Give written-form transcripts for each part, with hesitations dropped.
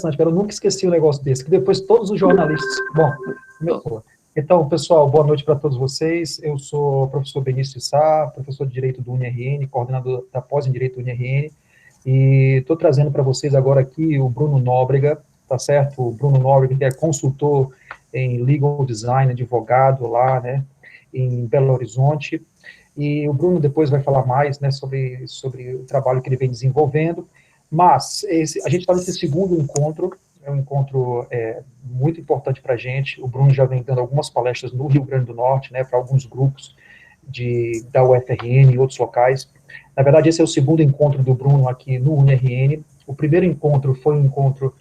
cara, eu nunca esqueci um negócio desse, que depois todos os jornalistas... Bom, então, pessoal, boa noite para todos vocês. Eu sou o professor Benício Sá, professor de Direito do UniRN, coordenador da pós em Direito do UniRN, e estou trazendo para vocês agora aqui o Bruno Nóbrega, tá certo? O Bruno Nóbrega, que é consultor em Legal Design, advogado lá, né, em Belo Horizonte, e o Bruno depois vai falar mais, né, sobre o trabalho que ele vem desenvolvendo, mas a gente está nesse segundo encontro, é um encontro muito importante para a gente. O Bruno já vem dando algumas palestras no Rio Grande do Norte, né, para alguns grupos da UFRN e outros locais. Na verdade, esse é o segundo encontro do Bruno aqui no UniRN. O primeiro encontro foi um encontro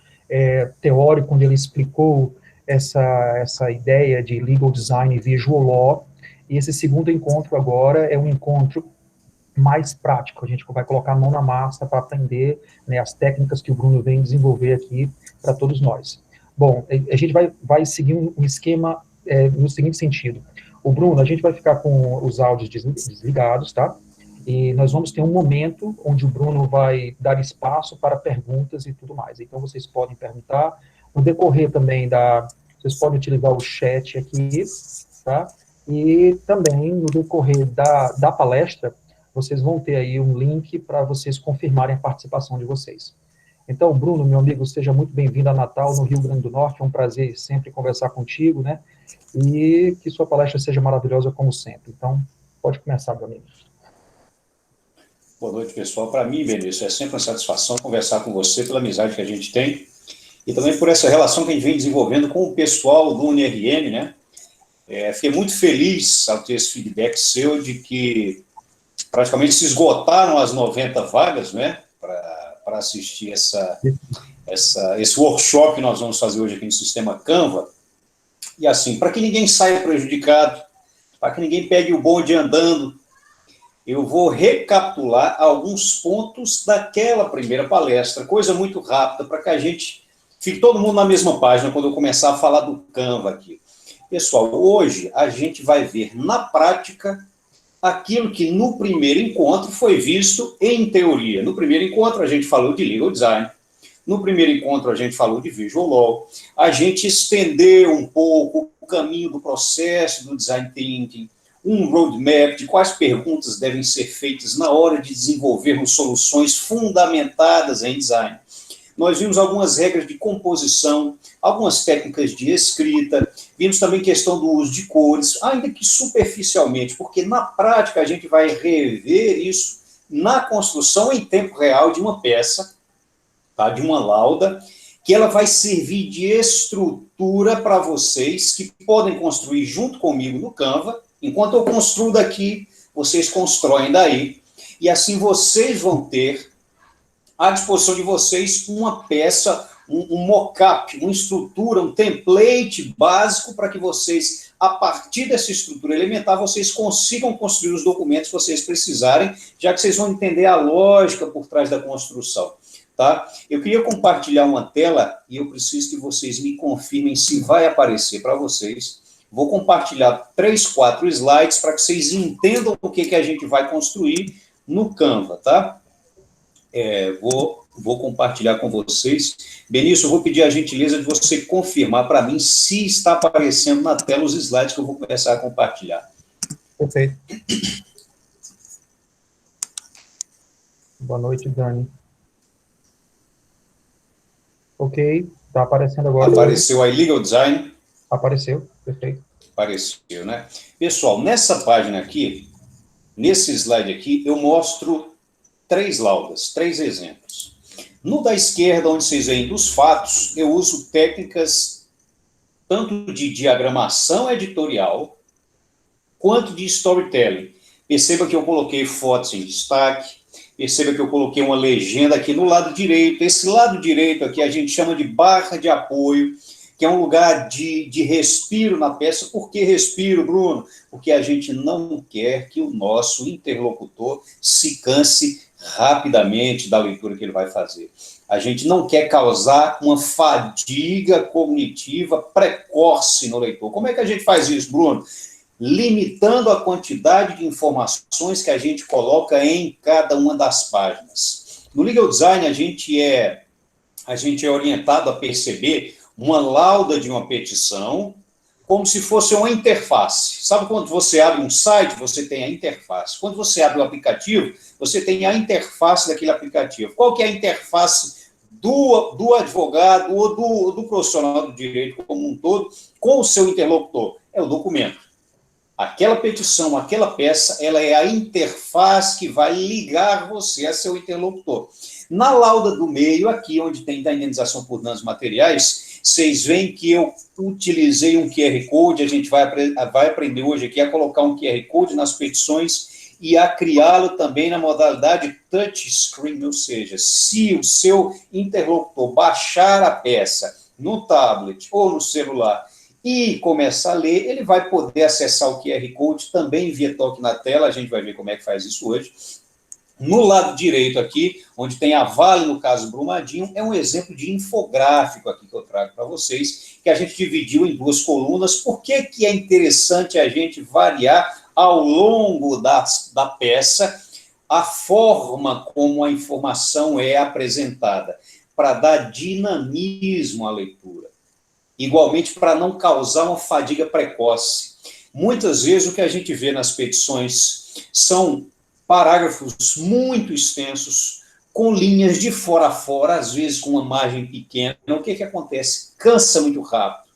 teórico, onde ele explicou essa ideia de legal design e visual law, e esse segundo encontro agora é um encontro mais prático, a gente vai colocar a mão na massa para aprender, né, as técnicas que o Bruno vem desenvolver aqui para todos nós. Bom, a gente vai seguir um esquema no seguinte sentido. O Bruno, a gente vai ficar com os áudios desligados, tá? E nós vamos ter um momento onde o Bruno vai dar espaço para perguntas e tudo mais. Então, vocês podem perguntar. No decorrer também vocês podem utilizar o chat aqui, tá? E também, no decorrer da palestra, vocês vão ter aí um link para vocês confirmarem a participação de vocês. Então, Bruno, meu amigo, seja muito bem-vindo a Natal, no Rio Grande do Norte. É um prazer sempre conversar contigo, né? E que sua palestra seja maravilhosa como sempre. Então, pode começar, meu amigo. Boa noite, pessoal. Para mim, Benício, é sempre uma satisfação conversar com você pela amizade que a gente tem e também por essa relação que a gente vem desenvolvendo com o pessoal do UniRN, né? Fiquei muito feliz ao ter esse feedback seu de que praticamente se esgotaram as 90 vagas, né, para assistir esse workshop que nós vamos fazer hoje aqui no Sistema Canva. E assim, para que ninguém saia prejudicado, para que ninguém pegue o bonde andando, eu vou recapitular alguns pontos daquela primeira palestra, coisa muito rápida, para que a gente fique todo mundo na mesma página quando eu começar a falar do Canva aqui. Pessoal, hoje a gente vai ver na prática aquilo que no primeiro encontro foi visto em teoria. No primeiro encontro a gente falou de legal design, no primeiro encontro a gente falou de visual law, a gente estendeu um pouco o caminho do processo do design thinking, um roadmap de quais perguntas devem ser feitas na hora de desenvolvermos soluções fundamentadas em design. Nós vimos algumas regras de composição, algumas técnicas de escrita, vimos também questão do uso de cores, ainda que superficialmente, porque na prática a gente vai rever isso na construção em tempo real de uma peça, tá, de uma lauda, que ela vai servir de estrutura para vocês que podem construir junto comigo no Canva. Enquanto eu construo daqui, vocês constroem daí, e assim vocês vão ter à disposição de vocês uma peça, um mock-up, uma estrutura, um template básico para que vocês, a partir dessa estrutura elementar, vocês consigam construir os documentos que vocês precisarem, já que vocês vão entender a lógica por trás da construção. Tá? Eu queria compartilhar uma tela e eu preciso que vocês me confirmem se vai aparecer para vocês. Vou compartilhar 3, 4 slides para que vocês entendam o que a gente vai construir no Canva, tá? Vou compartilhar com vocês. Benício, eu vou pedir a gentileza de você confirmar para mim se está aparecendo na tela os slides que eu vou começar a compartilhar. Perfeito. Boa noite, Dani. Ok, está aparecendo agora. Apareceu aí Legal Design? Apareceu, perfeito. Apareceu, né? Pessoal, nessa página aqui, nesse slide aqui, eu mostro 3 laudas, 3 exemplos. No da esquerda, onde vocês veem dos fatos, eu uso técnicas tanto de diagramação editorial, quanto de storytelling. Perceba que eu coloquei fotos em destaque, perceba que eu coloquei uma legenda aqui no lado direito. Esse lado direito aqui a gente chama de barra de apoio, que é um lugar de respiro na peça. Por que respiro, Bruno? Porque a gente não quer que o nosso interlocutor se canse rapidamente da leitura que ele vai fazer. A gente não quer causar uma fadiga cognitiva precoce no leitor. Como é que a gente faz isso, Bruno? Limitando a quantidade de informações que a gente coloca em cada uma das páginas. No Legal Design, a gente é a gente é orientado a perceber uma lauda de uma petição como se fosse uma interface. Sabe quando você abre um site, você tem a interface. Quando você abre o aplicativo, você tem a interface daquele aplicativo. Qual que é a interface do advogado ou do profissional do direito como um todo com o seu interlocutor? É o documento. Aquela petição, aquela peça, ela é a interface que vai ligar você a seu interlocutor. Na lauda do meio, aqui onde tem da indenização por danos materiais, vocês veem que eu utilizei um QR Code, a gente vai aprender hoje aqui a colocar um QR Code nas petições e a criá-lo também na modalidade touchscreen, ou seja, se o seu interlocutor baixar a peça no tablet ou no celular e começar a ler, ele vai poder acessar o QR Code também via toque na tela, a gente vai ver como é que faz isso hoje. No lado direito aqui, onde tem a Vale, no caso Brumadinho, é um exemplo de infográfico aqui que eu trago para vocês, que a gente dividiu em duas colunas. Por que que é interessante a gente variar ao longo da peça a forma como a informação é apresentada? Para dar dinamismo à leitura. Igualmente, para não causar uma fadiga precoce. Muitas vezes, o que a gente vê nas petições são parágrafos muito extensos, com linhas de fora a fora, às vezes com uma margem pequena. O que acontece? Cansa muito rápido.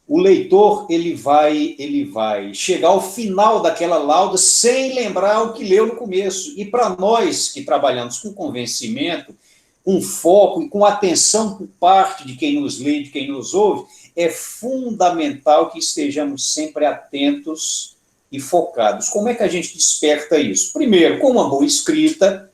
O leitor ele vai chegar ao final daquela lauda sem lembrar o que leu no começo. E para nós que trabalhamos com convencimento, com foco e com atenção por parte de quem nos lê, de quem nos ouve, é fundamental que estejamos sempre atentos e focados. Como é que a gente desperta isso? Primeiro, com uma boa escrita.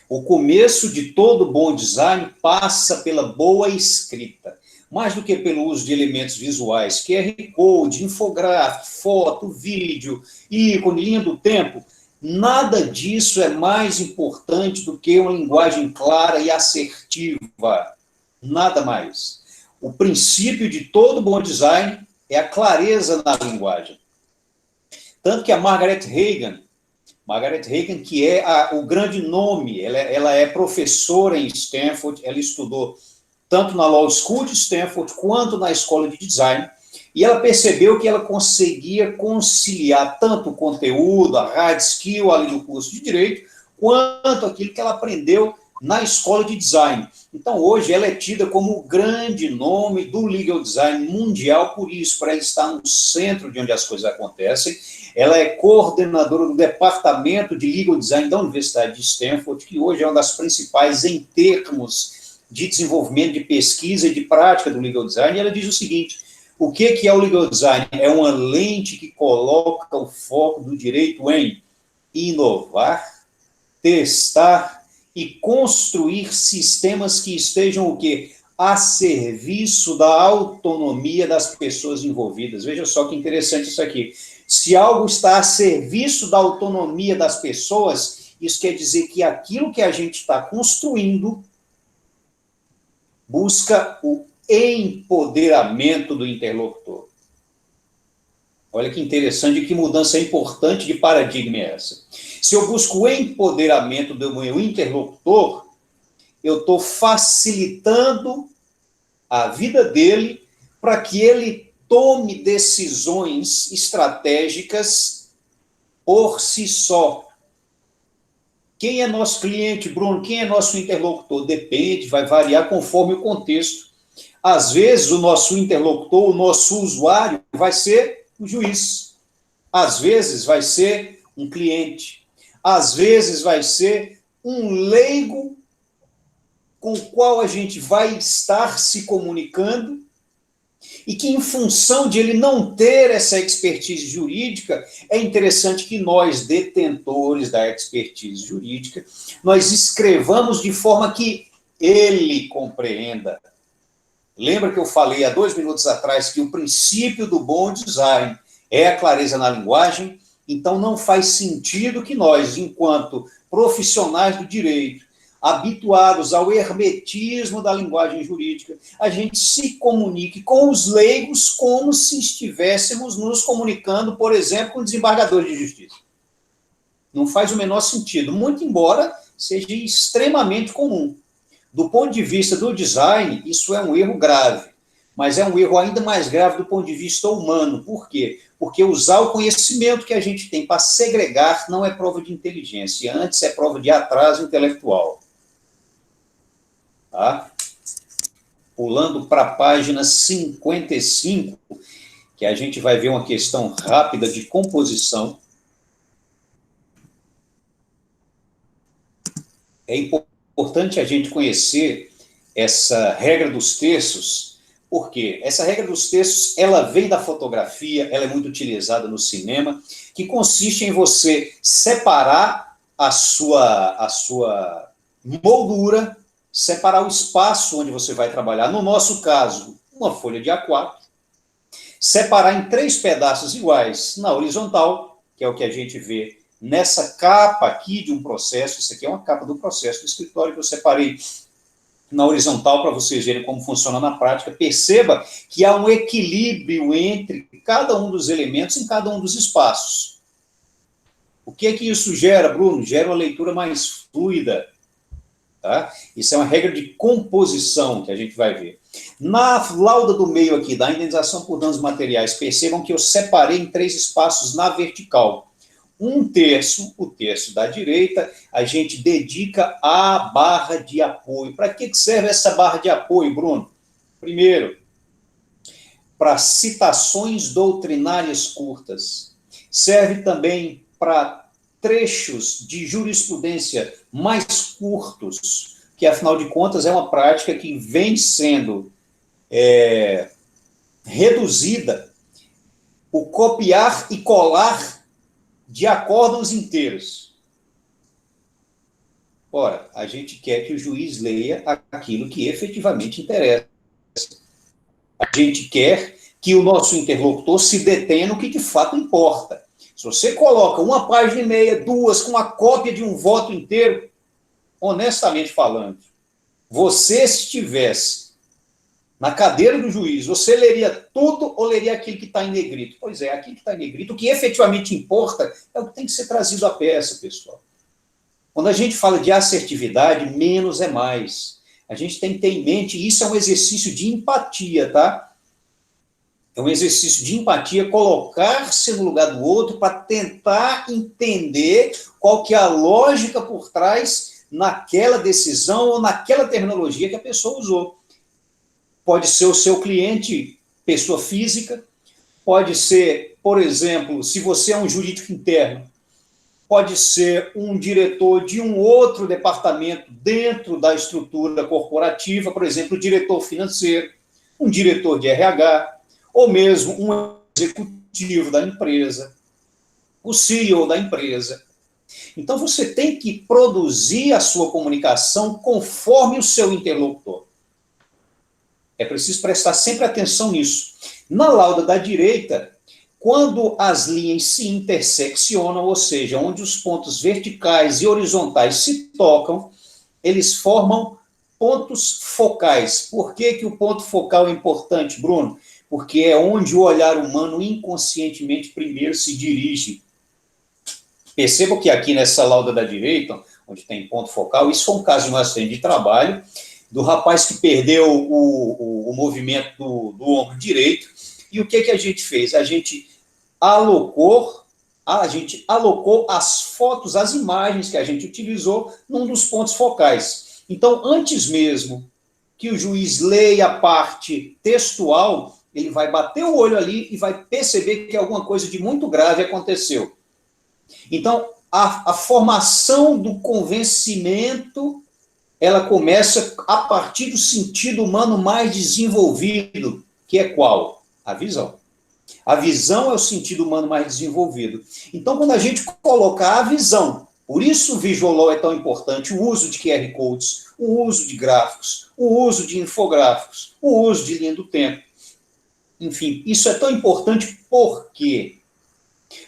O começo de todo bom design passa pela boa escrita. Mais do que pelo uso de elementos visuais, QR Code, infográfico, foto, vídeo, ícone, linha do tempo, nada disso é mais importante do que uma linguagem clara e assertiva. Nada mais. O princípio de todo bom design é a clareza na linguagem. Tanto que a Margaret Hagan, que é o grande nome, ela é professora em Stanford, ela estudou tanto na Law School de Stanford quanto na escola de design, e ela percebeu que ela conseguia conciliar tanto o conteúdo, a hard skill ali no curso de Direito, quanto aquilo que ela aprendeu na escola de design. Então, hoje, ela é tida como o grande nome do legal design mundial, por isso, para ela estar no centro de onde as coisas acontecem. Ela é coordenadora do Departamento de Legal Design da Universidade de Stanford, que hoje é uma das principais em termos de desenvolvimento, de pesquisa e de prática do legal design. E ela diz o seguinte: o que é o legal design? É uma lente que coloca o foco do direito em inovar, testar e construir sistemas que estejam o quê? A serviço da autonomia das pessoas envolvidas. Veja só que interessante isso aqui. Se algo está a serviço da autonomia das pessoas, isso quer dizer que aquilo que a gente está construindo busca o empoderamento do interlocutor. Olha que interessante, que mudança importante de paradigma é essa. Se eu busco o empoderamento do meu interlocutor, eu estou facilitando a vida dele para que ele tome decisões estratégicas por si só. Quem é nosso cliente, Bruno? Quem é nosso interlocutor? Depende, vai variar conforme o contexto. Às vezes, o nosso interlocutor, o nosso usuário, vai ser o juiz. Às vezes, vai ser um cliente. Às vezes, vai ser um leigo com o qual a gente vai estar se comunicando e que, em função de ele não ter essa expertise jurídica, é interessante que nós, detentores da expertise jurídica, nós escrevamos de forma que ele compreenda. Lembra que eu falei há 2 minutos atrás que o princípio do bom design é a clareza na linguagem? Então, não faz sentido que nós, enquanto profissionais do direito, habituados ao hermetismo da linguagem jurídica, a gente se comunique com os leigos como se estivéssemos nos comunicando, por exemplo, com desembargadores de justiça. Não faz o menor sentido, muito embora seja extremamente comum. Do ponto de vista do design, isso é um erro grave, mas é um erro ainda mais grave do ponto de vista humano. Por quê? Porque usar o conhecimento que a gente tem para segregar não é prova de inteligência, antes é prova de atraso intelectual. Tá? Pulando para a página 55, que a gente vai ver uma questão rápida de composição. É importante a gente conhecer essa regra dos terços, porque essa regra dos terços, ela vem da fotografia, ela é muito utilizada no cinema, que consiste em você separar a sua moldura, separar o espaço onde você vai trabalhar, no nosso caso, uma folha de A4, separar em 3 pedaços iguais na horizontal, que é o que a gente vê nessa capa aqui de um processo. Isso aqui é uma capa do processo do escritório que eu separei na horizontal para vocês verem como funciona na prática. Perceba que há um equilíbrio entre cada um dos elementos em cada um dos espaços. O que é que isso gera, Bruno? Gera uma leitura mais fluida. Tá? Isso é uma regra de composição que a gente vai ver. Na lauda do meio aqui, da indenização por danos materiais, percebam que eu separei em 3 espaços na vertical. Um terço, o terço da direita, a gente dedica à barra de apoio. Para que serve essa barra de apoio, Bruno? Primeiro, para citações doutrinárias curtas. Serve também para trechos de jurisprudência mais curtos, que, afinal de contas, é uma prática que vem sendo reduzida. O copiar e colar de acórdãos inteiros. Ora, a gente quer que o juiz leia aquilo que efetivamente interessa. A gente quer que o nosso interlocutor se detenha no que de fato importa. Se você coloca 1 página e meia, 2, com a cópia de um voto inteiro, honestamente falando, você, se estivesse na cadeira do juiz, você leria tudo ou leria aquilo que está em negrito? Pois é, aquilo que está em negrito, o que efetivamente importa é o que tem que ser trazido à peça, pessoal. Quando a gente fala de assertividade, menos é mais. A gente tem que ter em mente, isso é um exercício de empatia, tá? É um exercício de empatia, colocar-se no lugar do outro para tentar entender qual que é a lógica por trás naquela decisão ou naquela terminologia que a pessoa usou. Pode ser o seu cliente, pessoa física, pode ser, por exemplo, se você é um jurídico interno, pode ser um diretor de um outro departamento dentro da estrutura corporativa, por exemplo, o diretor financeiro, um diretor de RH, ou mesmo um executivo da empresa, o CEO da empresa. Então, você tem que produzir a sua comunicação conforme o seu interlocutor. É preciso prestar sempre atenção nisso. Na lauda da direita, quando as linhas se interseccionam, ou seja, onde os pontos verticais e horizontais se tocam, eles formam pontos focais. Por que o ponto focal é importante, Bruno? Porque é onde o olhar humano inconscientemente primeiro se dirige. Percebam que aqui nessa lauda da direita, onde tem ponto focal, isso foi um caso de um acidente de trabalho, do rapaz que perdeu o movimento do ombro direito. E o que a gente fez? A gente alocou as fotos, as imagens que a gente utilizou num dos pontos focais. Então, antes mesmo que o juiz leia a parte textual, ele vai bater o olho ali e vai perceber que alguma coisa de muito grave aconteceu. Então, a formação do convencimento, ela começa a partir do sentido humano mais desenvolvido, que é qual? A visão. A visão é o sentido humano mais desenvolvido. Então, quando a gente coloca a visão, por isso o Visual Law é tão importante, o uso de QR Codes, o uso de gráficos, o uso de infográficos, o uso de linha do tempo. Enfim, isso é tão importante por quê?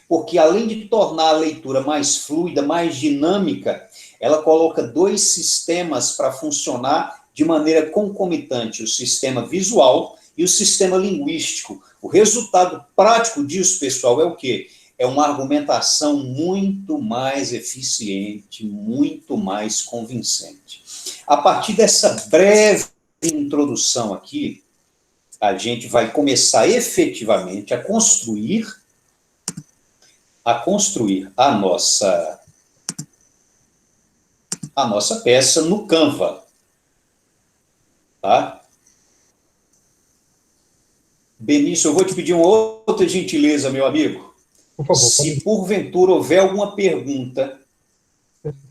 Porque além de tornar a leitura mais fluida, mais dinâmica, ela coloca 2 sistemas para funcionar de maneira concomitante, o sistema visual e o sistema linguístico. O resultado prático disso, pessoal, é o quê? É uma argumentação muito mais eficiente, muito mais convincente. A partir dessa breve introdução aqui, a gente vai começar efetivamente a construir a nossa peça no Canva, tá? Benício, eu vou te pedir uma outra gentileza, meu amigo. Por favor. Se porventura houver alguma pergunta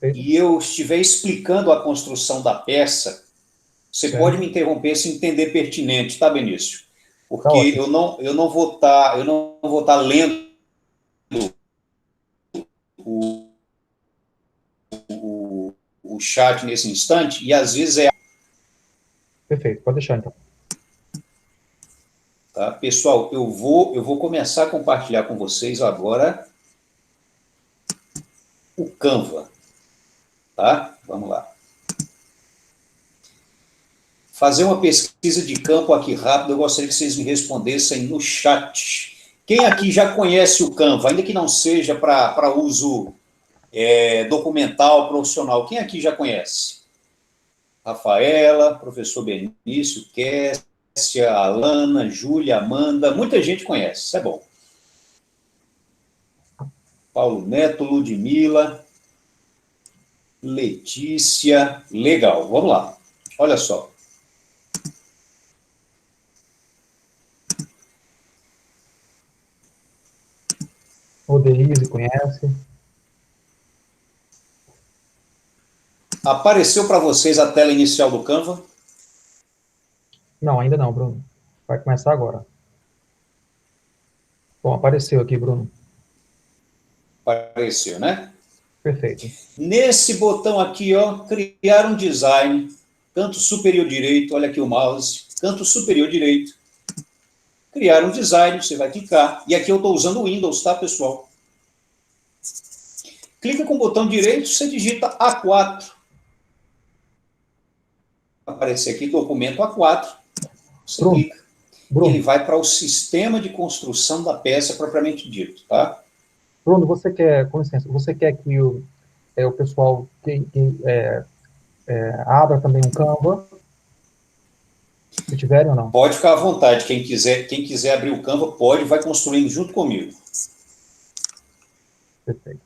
e eu estiver explicando a construção da peça, você pode me interromper se entender pertinente, tá, Benício? Porque eu não vou estar lendo o chat nesse instante, e às vezes é... Perfeito, pode deixar então. Tá? Pessoal, eu vou começar a compartilhar com vocês agora o Canva. Tá? Vamos lá. Fazer uma pesquisa de campo aqui rápido, eu gostaria que vocês me respondessem no chat. Quem aqui já conhece o Canva, ainda que não seja para uso documental, profissional, quem aqui já conhece? Rafaela, professor Benício, Kessia, Alana, Júlia, Amanda, muita gente conhece, isso é bom. Paulo Neto, Ludmila, Letícia, legal, vamos lá. Olha só. O Denise conhece. Apareceu para vocês a tela inicial do Canva? Não, ainda não, Bruno. Vai começar agora. Bom, apareceu aqui, Bruno. Apareceu, né? Perfeito. Nesse botão aqui, ó, criar um design, canto superior direito, olha aqui o mouse, canto superior direito, criar um design, você vai clicar, e aqui eu estou usando o Windows, tá, pessoal? Clica com o botão direito, você digita A4. Aparecer aqui, documento A4, você clica, e ele vai para o sistema de construção da peça propriamente dito, tá? Bruno, você quer, com licença, você quer que o pessoal abra também um Canva? Se tiverem ou não? Pode ficar à vontade, quem quiser abrir o Canva, pode, vai construindo junto comigo. Perfeito.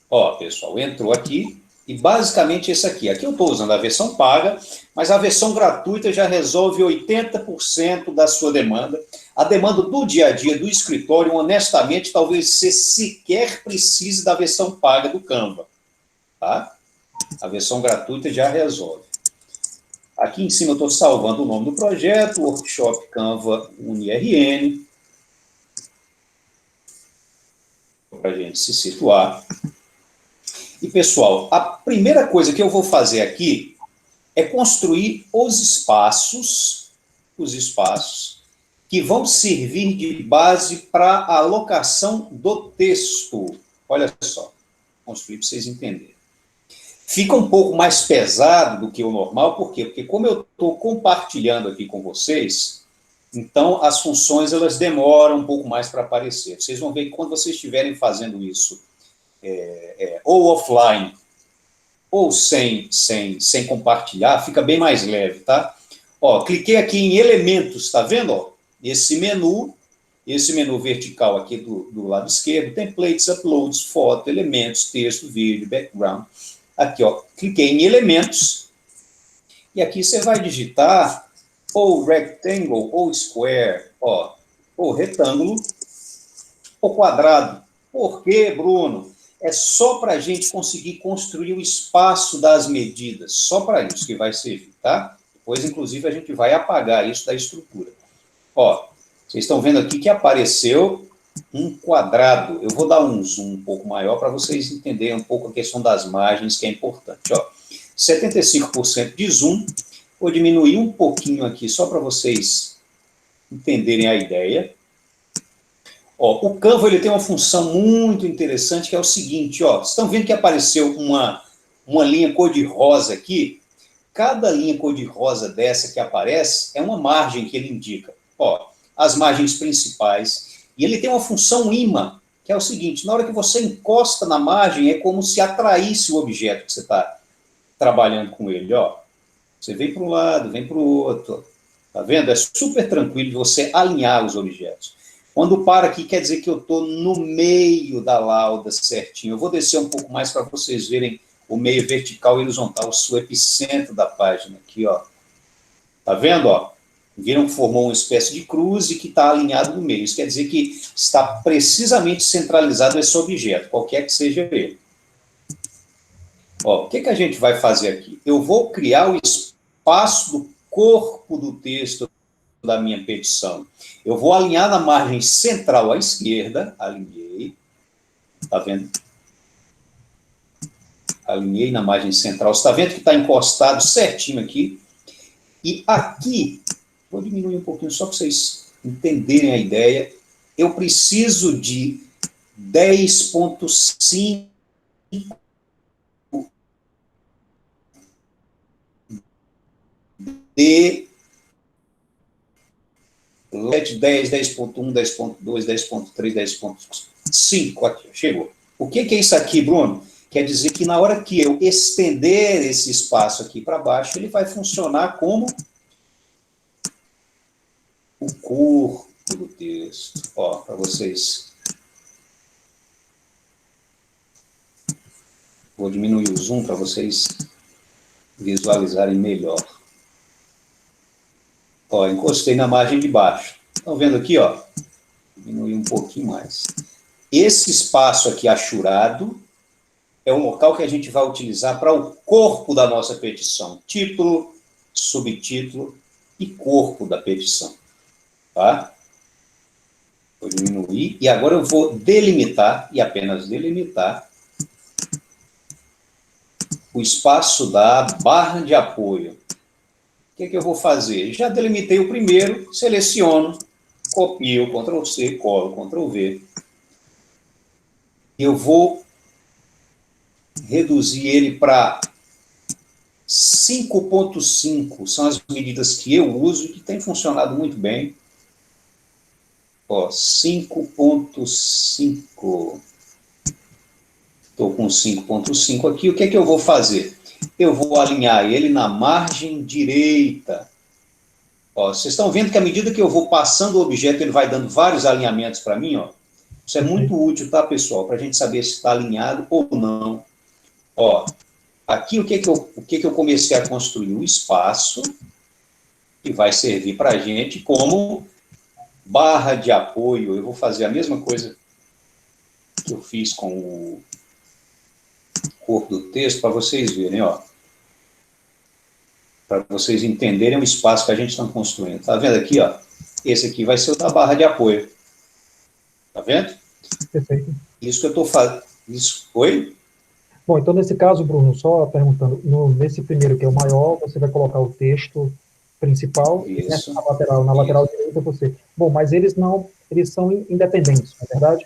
Ó, pessoal, entrou aqui, e basicamente esse aqui. Aqui eu estou usando a versão paga, mas a versão gratuita já resolve 80% da sua demanda. A demanda do dia a dia, do escritório, honestamente, talvez você sequer precise da versão paga do Canva. Tá? A versão gratuita já resolve. Aqui em cima eu estou salvando o nome do projeto, Workshop Canva UniRN, para a gente se situar. E, pessoal, a primeira coisa que eu vou fazer aqui é construir os espaços que vão servir de base para a alocação do texto. Olha só, construir para vocês entenderem. Fica um pouco mais pesado do que o normal, por quê? Porque como eu estou compartilhando aqui com vocês, então as funções elas demoram um pouco mais para aparecer. Vocês vão ver que quando vocês estiverem fazendo isso, ou offline, ou sem compartilhar, fica bem mais leve, tá? Ó, cliquei aqui em elementos, tá vendo? Ó, esse menu vertical aqui do lado esquerdo, templates, uploads, foto, elementos, texto, vídeo, background. Aqui, ó, cliquei em elementos, e aqui você vai digitar ou rectangle, ou square, ó, ou retângulo, ou quadrado. Por quê, Bruno? É só para a gente conseguir construir o espaço das medidas, só para isso que vai servir, tá? Depois, inclusive, a gente vai apagar isso da estrutura. Ó, vocês estão vendo aqui que apareceu um quadrado. Eu vou dar um zoom um pouco maior para vocês entenderem um pouco a questão das margens, que é importante. Ó, 75% de zoom. Vou diminuir um pouquinho aqui, só para vocês entenderem a ideia. Ó, o Canva ele tem uma função muito interessante, que é o seguinte, ó, vocês estão vendo que apareceu uma linha cor-de-rosa aqui? Cada linha cor-de-rosa dessa que aparece é uma margem que ele indica. Ó, as margens principais. E ele tem uma função ímã. que é o seguinte: na hora que você encosta na margem, é como se atraísse o objeto que você está trabalhando com ele, ó. Você vem para um lado, vem para o outro, tá vendo? É super tranquilo de você alinhar os objetos. Quando para aqui, quer dizer que eu estou no meio da lauda certinho. Eu vou descer um pouco mais para vocês verem o meio vertical e horizontal, o epicentro da página aqui, ó. Tá vendo, ó? Viram que formou uma espécie de cruz e que está alinhado no meio. Isso quer dizer que está precisamente centralizado esse objeto, qualquer que seja ele. Ó, o que a gente vai fazer aqui? Eu vou criar o espaço do corpo do texto da minha petição. Eu vou alinhar na margem central à esquerda, alinhei, tá vendo? Alinhei na margem central, você está vendo que está encostado certinho aqui? E aqui, vou diminuir um pouquinho só para vocês entenderem a ideia, eu preciso de 10,5 de 10, 10.1, 10.2, 10.3, 10.5, aqui, chegou. O que é isso aqui, Bruno? Quer dizer que na hora que eu estender esse espaço aqui para baixo, ele vai funcionar como o corpo do texto. Ó, para vocês. Vou diminuir o zoom para vocês visualizarem melhor. Ó, encostei na margem de baixo. Estão vendo aqui, ó? Diminuir um pouquinho mais. Esse espaço aqui achurado é o local que a gente vai utilizar para o corpo da nossa petição. Título, subtítulo e corpo da petição. Tá? Vou diminuir. E agora eu vou delimitar, e apenas delimitar, o espaço da barra de apoio. O que eu vou fazer? Já delimitei o primeiro, seleciono, copio, Ctrl+C, colo, Ctrl+V. Eu vou reduzir ele para 5.5, são as medidas que eu uso e que tem funcionado muito bem. Ó, 5.5. Estou com 5.5 aqui. O que eu vou fazer? Eu vou alinhar ele na margem direita. Ó, vocês estão vendo que à medida que eu vou passando o objeto, ele vai dando vários alinhamentos para mim, ó. Isso é muito útil, tá, pessoal? Para a gente saber se está alinhado ou não. Ó, aqui o que eu comecei a construir? O espaço que vai servir para a gente como barra de apoio. Eu vou fazer a mesma coisa que eu fiz com o corpo do texto para vocês verem, ó. Para vocês entenderem o espaço que a gente está construindo. Tá vendo aqui, ó? Esse aqui vai ser o da barra de apoio. Tá vendo? Perfeito. Isso que eu estou fazendo. Isso. Oi? Bom, então nesse caso, Bruno, só perguntando, nesse primeiro que é o maior, você vai colocar o texto principal, e nessa na lateral direita você. Bom, mas eles são independentes, não é verdade?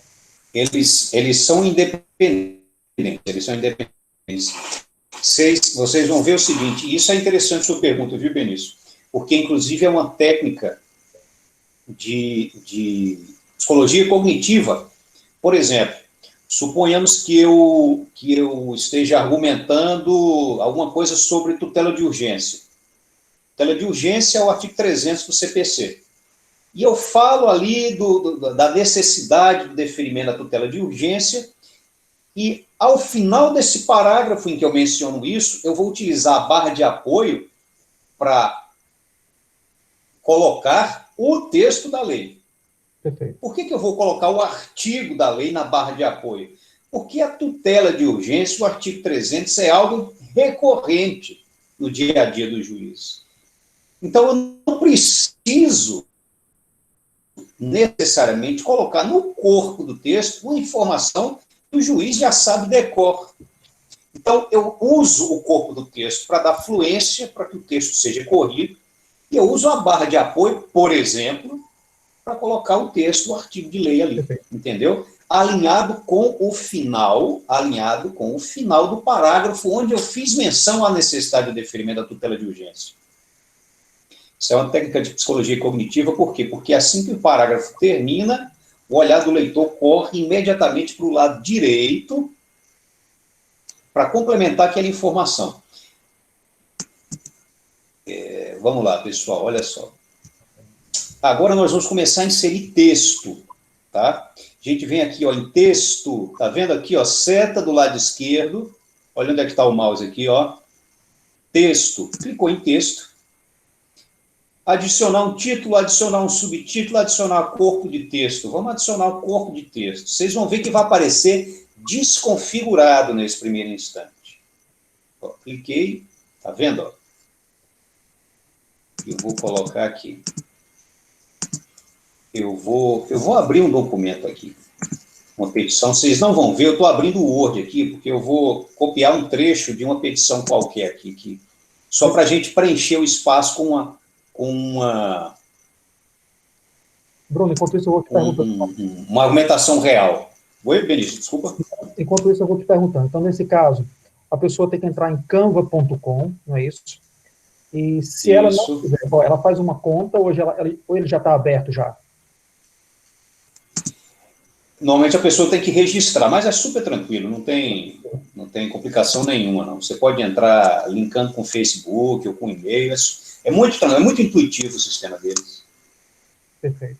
Eles são independentes, Vocês vão ver o seguinte, isso é interessante sua pergunta, viu, Benício? Porque, inclusive, é uma técnica de psicologia cognitiva. Por exemplo, suponhamos que eu esteja argumentando alguma coisa sobre tutela de urgência. Tutela de urgência é o artigo 300 do CPC. E eu falo ali da necessidade do deferimento da tutela de urgência, e ao final desse parágrafo em que eu menciono isso, eu vou utilizar a barra de apoio para colocar o texto da lei. Perfeito. Por que eu vou colocar o artigo da lei na barra de apoio? Porque a tutela de urgência, o artigo 300, é algo recorrente no dia a dia do juiz. Então, eu não preciso necessariamente colocar no corpo do texto uma informação que o juiz já sabe de cor. Então, eu uso o corpo do texto para dar fluência, para que o texto seja corrido, e eu uso a barra de apoio, por exemplo, para colocar o texto, o artigo de lei ali, entendeu? Alinhado com o final do parágrafo onde eu fiz menção à necessidade do deferimento da tutela de urgência. Isso é uma técnica de psicologia cognitiva, por quê? Porque assim que o parágrafo termina, o olhar do leitor corre imediatamente para o lado direito para complementar aquela informação. Vamos lá, pessoal, olha só. Agora nós vamos começar a inserir texto, tá? A gente vem aqui, ó, em texto, tá vendo aqui, ó, seta do lado esquerdo, olha onde é que está o mouse aqui, ó, texto, clicou em texto, adicionar um título, adicionar um subtítulo, adicionar corpo de texto, vamos adicionar o corpo de texto, vocês vão ver que vai aparecer desconfigurado nesse primeiro instante. Ó, cliquei, tá vendo, ó? Eu vou colocar aqui. Eu vou abrir um documento aqui, uma petição. Vocês não vão ver, eu estou abrindo o Word aqui, porque eu vou copiar um trecho de uma petição qualquer aqui só para a gente preencher o espaço com uma... Bruno, enquanto isso eu vou te perguntando. Uma argumentação real. Oi, Benício, desculpa. Enquanto isso eu vou te perguntando. Então, nesse caso, a pessoa tem que entrar em canva.com, não é isso? E se ela não quiser, ela faz uma conta, ou ele já está aberto já? Normalmente a pessoa tem que registrar, mas é super tranquilo, não tem complicação nenhuma, não. Você pode entrar linkando com o Facebook ou com e-mail, é muito intuitivo o sistema deles. Perfeito.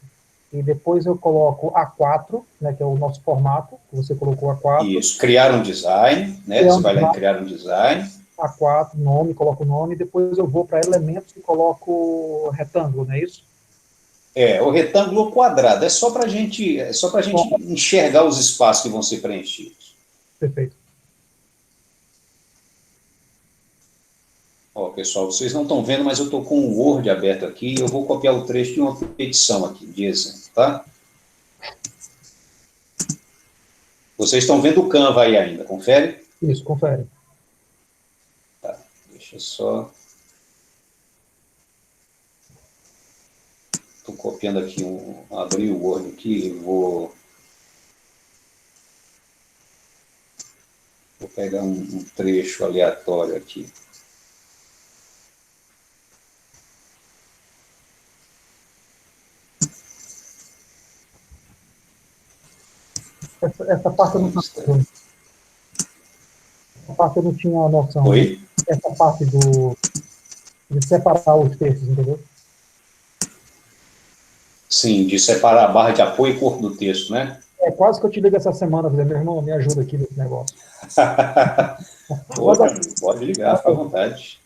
E depois eu coloco A4, né, que é o nosso formato, que você colocou A4. Isso, criar um design, né, você vai lá em criar um design. A4, nome, coloco o nome, depois eu vou para elementos e coloco retângulo, não é isso? O retângulo ou quadrado, é só para a gente enxergar os espaços que vão ser preenchidos. Perfeito. Ó, pessoal, vocês não estão vendo, mas eu estou com o Word aberto aqui e eu vou copiar o trecho de uma petição aqui, de exemplo, tá? Vocês estão vendo o Canva aí ainda, confere? Isso, confere. Tá, deixa eu só... Estou copiando aqui, abrir o Word aqui e vou pegar um trecho aleatório aqui. Essa parte eu não tinha. Essa parte eu não tinha noção. Oi? Essa parte de separar os textos, entendeu? Sim, de separar a barra de apoio e corpo do texto, né? É quase que eu te ligo essa semana, meu irmão, me ajuda aqui nesse negócio. Pode ligar, fica à vontade.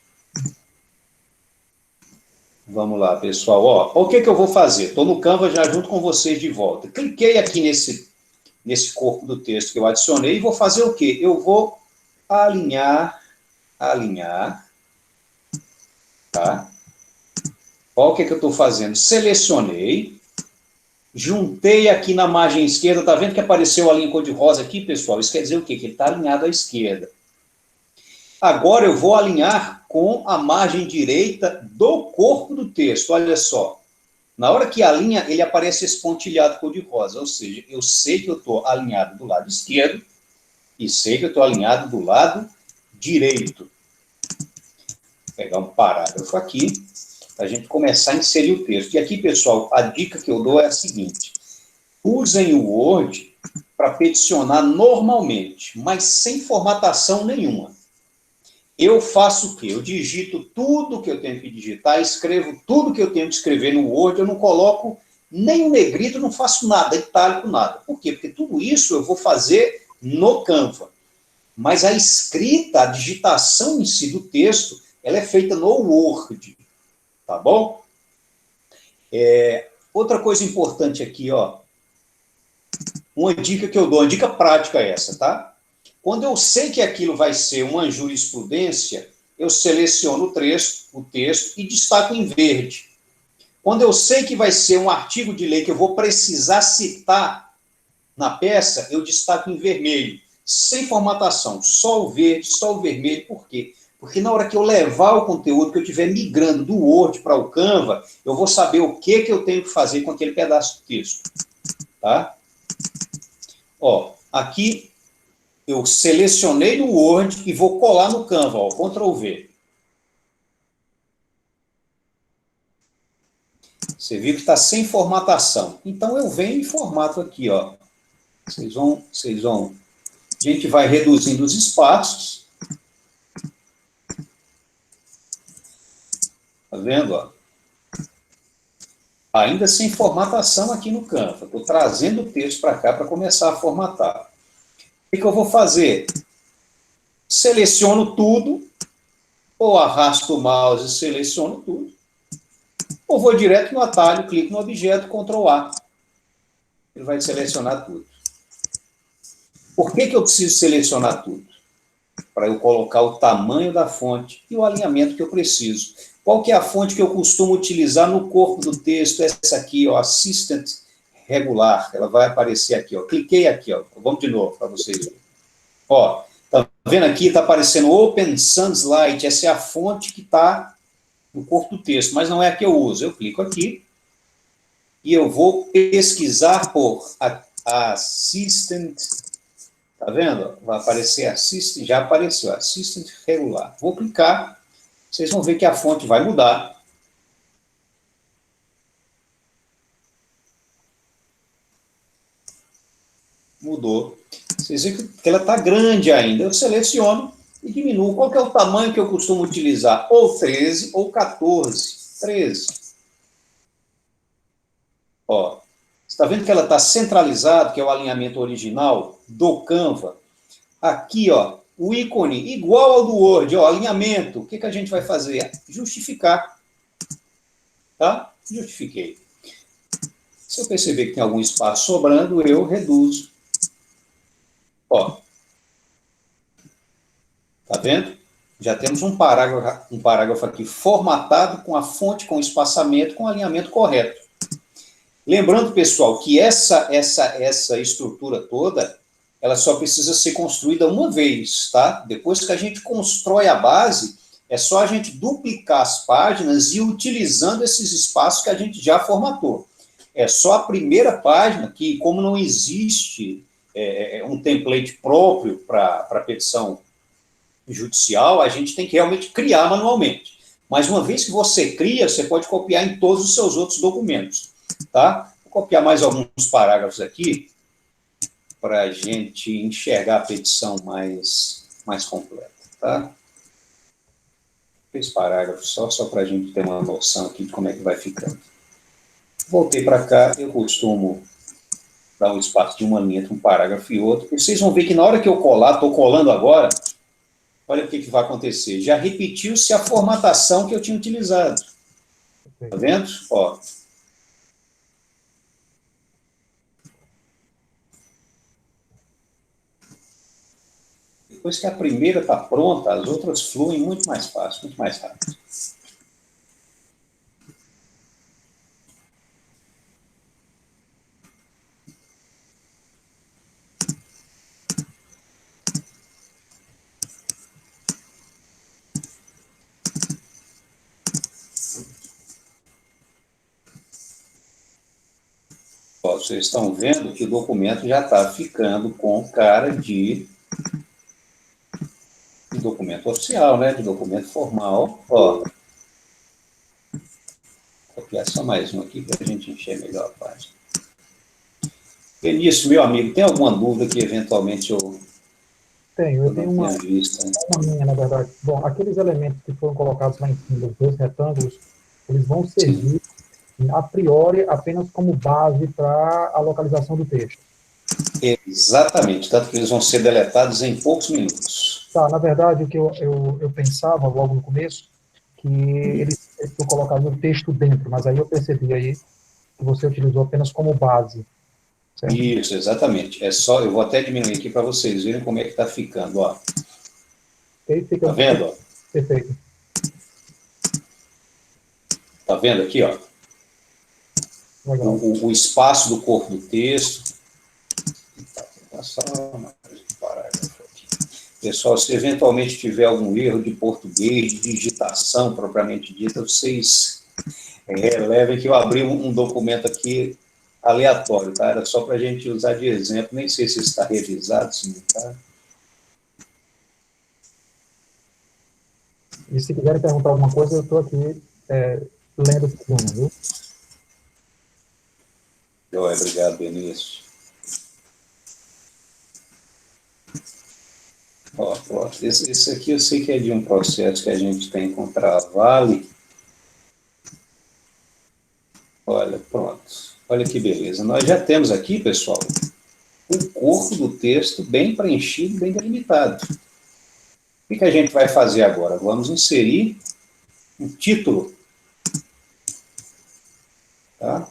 Vamos lá, pessoal. Ó, o que eu vou fazer? Estou no Canva já junto com vocês de volta. Cliquei aqui nesse corpo do texto que eu adicionei e vou fazer o quê? Eu vou alinhar, tá? Olha o que eu estou fazendo. Selecionei, juntei aqui na margem esquerda, tá vendo que apareceu a linha cor-de-rosa aqui, pessoal? Isso quer dizer o quê? Que ele está alinhado à esquerda. Agora eu vou alinhar com a margem direita do corpo do texto, olha só. Na hora que alinha, ele aparece esse pontilhado cor-de-rosa, ou seja, eu sei que eu estou alinhado do lado esquerdo e sei que eu estou alinhado do lado direito. Vou pegar um parágrafo aqui, para a gente começar a inserir o texto. E aqui, pessoal, a dica que eu dou é a seguinte: usem o Word para peticionar normalmente, mas sem formatação nenhuma. Eu faço o quê? Eu digito tudo que eu tenho que digitar, escrevo tudo que eu tenho que escrever no Word, eu não coloco nem um negrito, não faço nada, itálico, nada. Por quê? Porque tudo isso eu vou fazer no Canva. Mas a escrita, a digitação em si do texto, ela é feita no Word. Tá bom? Outra coisa importante aqui, ó. Uma dica que eu dou, uma dica prática essa, tá? Quando eu sei que aquilo vai ser uma jurisprudência, eu seleciono o texto e destaco em verde. Quando eu sei que vai ser um artigo de lei que eu vou precisar citar na peça, eu destaco em vermelho, sem formatação, só o verde, só o vermelho. Por quê? Porque na hora que eu levar o conteúdo, que eu estiver migrando do Word para o Canva, eu vou saber o que eu tenho que fazer com aquele pedaço de texto. Tá? Ó, aqui eu selecionei no Word e vou colar no Canva, ó, Ctrl+V. Você viu que está sem formatação. Então, eu venho e formato aqui, ó. A gente vai reduzindo os espaços. Tá vendo, ó? Ainda sem formatação aqui no Canva. Estou trazendo o texto para cá para começar a formatar. O que eu vou fazer? Seleciono tudo, ou arrasto o mouse e seleciono tudo, ou vou direto no atalho, clico no objeto, Ctrl A. Ele vai selecionar tudo. Por que eu preciso selecionar tudo? Para eu colocar o tamanho da fonte e o alinhamento que eu preciso. Qual que é a fonte que eu costumo utilizar no corpo do texto? Essa aqui, ó, Assistant Regular. Ela vai aparecer aqui, ó. Cliquei aqui, ó. Vamos de novo para vocês verem. Ó, tá vendo aqui? Está aparecendo Open Sans Light. Essa é a fonte que está no corpo do texto, mas não é a que eu uso. Eu clico aqui e eu vou pesquisar por Assistant. Tá vendo? Vai aparecer Assistant, já apareceu, Assistant Regular. Vou clicar, vocês vão ver que a fonte vai mudar. Mudou. Vocês veem que ela está grande ainda. Eu seleciono e diminuo. Qual que é o tamanho que eu costumo utilizar? Ou 13 ou 14. 13. Ó, você está vendo que ela está centralizada, que é o alinhamento original do Canva. Aqui, ó, o ícone igual ao do Word, ó, alinhamento. O que a gente vai fazer? Justificar. Tá? Justifiquei. Se eu perceber que tem algum espaço sobrando, eu reduzo. Ó. Tá vendo? Já temos um parágrafo aqui formatado com a fonte, com espaçamento, com alinhamento correto. Lembrando, pessoal, que essa estrutura toda, ela só precisa ser construída uma vez, tá? Depois que a gente constrói a base, é só a gente duplicar as páginas e utilizando esses espaços que a gente já formatou. É só a primeira página que, como não existe um template próprio para petição judicial, a gente tem que realmente criar manualmente. Mas uma vez que você cria, você pode copiar em todos os seus outros documentos, tá? Vou copiar mais alguns parágrafos aqui para a gente enxergar a petição mais completa, tá? 3 parágrafos só para a gente ter uma noção aqui de como é que vai ficando. Voltei para cá, eu costumo dar um espaço de uma linha entre um parágrafo e outro, e vocês vão ver que na hora que eu colar, estou colando agora, olha o que vai acontecer. Já repetiu-se a formatação que eu tinha utilizado. Tá vendo? Ó. Depois que a primeira está pronta, as outras fluem muito mais fácil, muito mais rápido. Ó, vocês estão vendo que o documento já está ficando com cara de documento oficial, né? De documento formal. Ó. Vou copiar só mais um aqui para a gente enxergar melhor a página. Benício, meu amigo, tem alguma dúvida que eventualmente eu tenho uma vista? Uma minha, na verdade. Bom, aqueles elementos que foram colocados lá em cima, os 2 retângulos, eles vão servir, a priori, apenas como base para a localização do texto. Exatamente, tanto que eles vão ser deletados em poucos minutos. Tá, na verdade, o que eu pensava logo no começo, que eles colocavam o texto dentro, mas aí eu percebi aí que você utilizou apenas como base. Certo? Isso, exatamente. É só, eu vou até diminuir aqui para vocês verem como é que está ficando, ó. Tá vendo? Ó? Perfeito. Tá vendo aqui, ó? O espaço do corpo do texto. Vou passar mais um parágrafo aqui. Pessoal, se eventualmente tiver algum erro de português, de digitação propriamente dita, vocês relevem que eu abri um documento aqui aleatório, tá? Era só para a gente usar de exemplo, nem sei se está revisado, se não está. E se quiserem perguntar alguma coisa, eu estou aqui lendo tudo, viu? Joia, obrigado, Benício. Ó, pronto. Esse aqui eu sei que é de um processo que a gente tem com Travali. Olha, pronto. Olha que beleza. Nós já temos aqui, pessoal, o corpo do texto bem preenchido, bem delimitado. O que a gente vai fazer agora? Vamos inserir um título. Tá?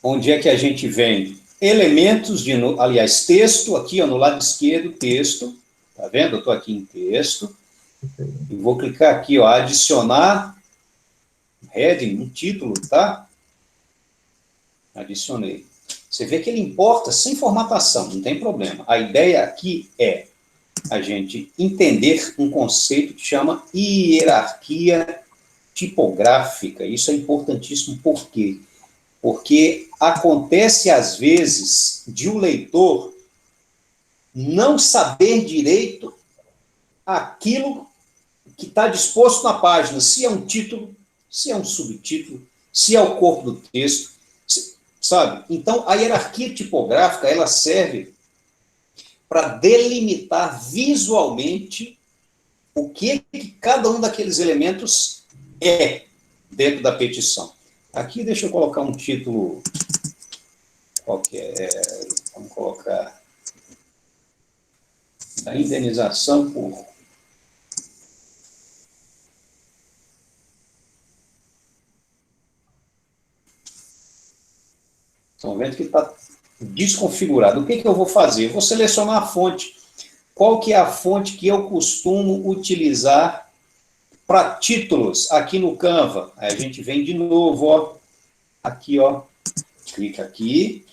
Onde é que a gente vem? Elementos de, aliás, texto, aqui ó, no lado esquerdo, texto. Tá vendo? Eu estou aqui em texto. E vou clicar aqui, ó, adicionar heading, um título, tá? Adicionei. Você vê que ele importa sem formatação, não tem problema. A ideia aqui é a gente entender um conceito que chama hierarquia tipográfica. Isso é importantíssimo, por quê? Porque acontece, às vezes, de um leitor não saber direito aquilo que está disposto na página, se é um título, se é um subtítulo, se é o corpo do texto, sabe? Então, a hierarquia tipográfica, ela serve para delimitar visualmente o que cada um daqueles elementos é dentro da petição. Aqui, deixa eu colocar um título qualquer, vamos colocar a indenização por... Estão vendo que está desconfigurado. O que eu vou fazer? Eu vou selecionar a fonte. Qual que é a fonte que eu costumo utilizar para títulos aqui no Canva? Aí a gente vem de novo, ó, aqui, ó, clica aqui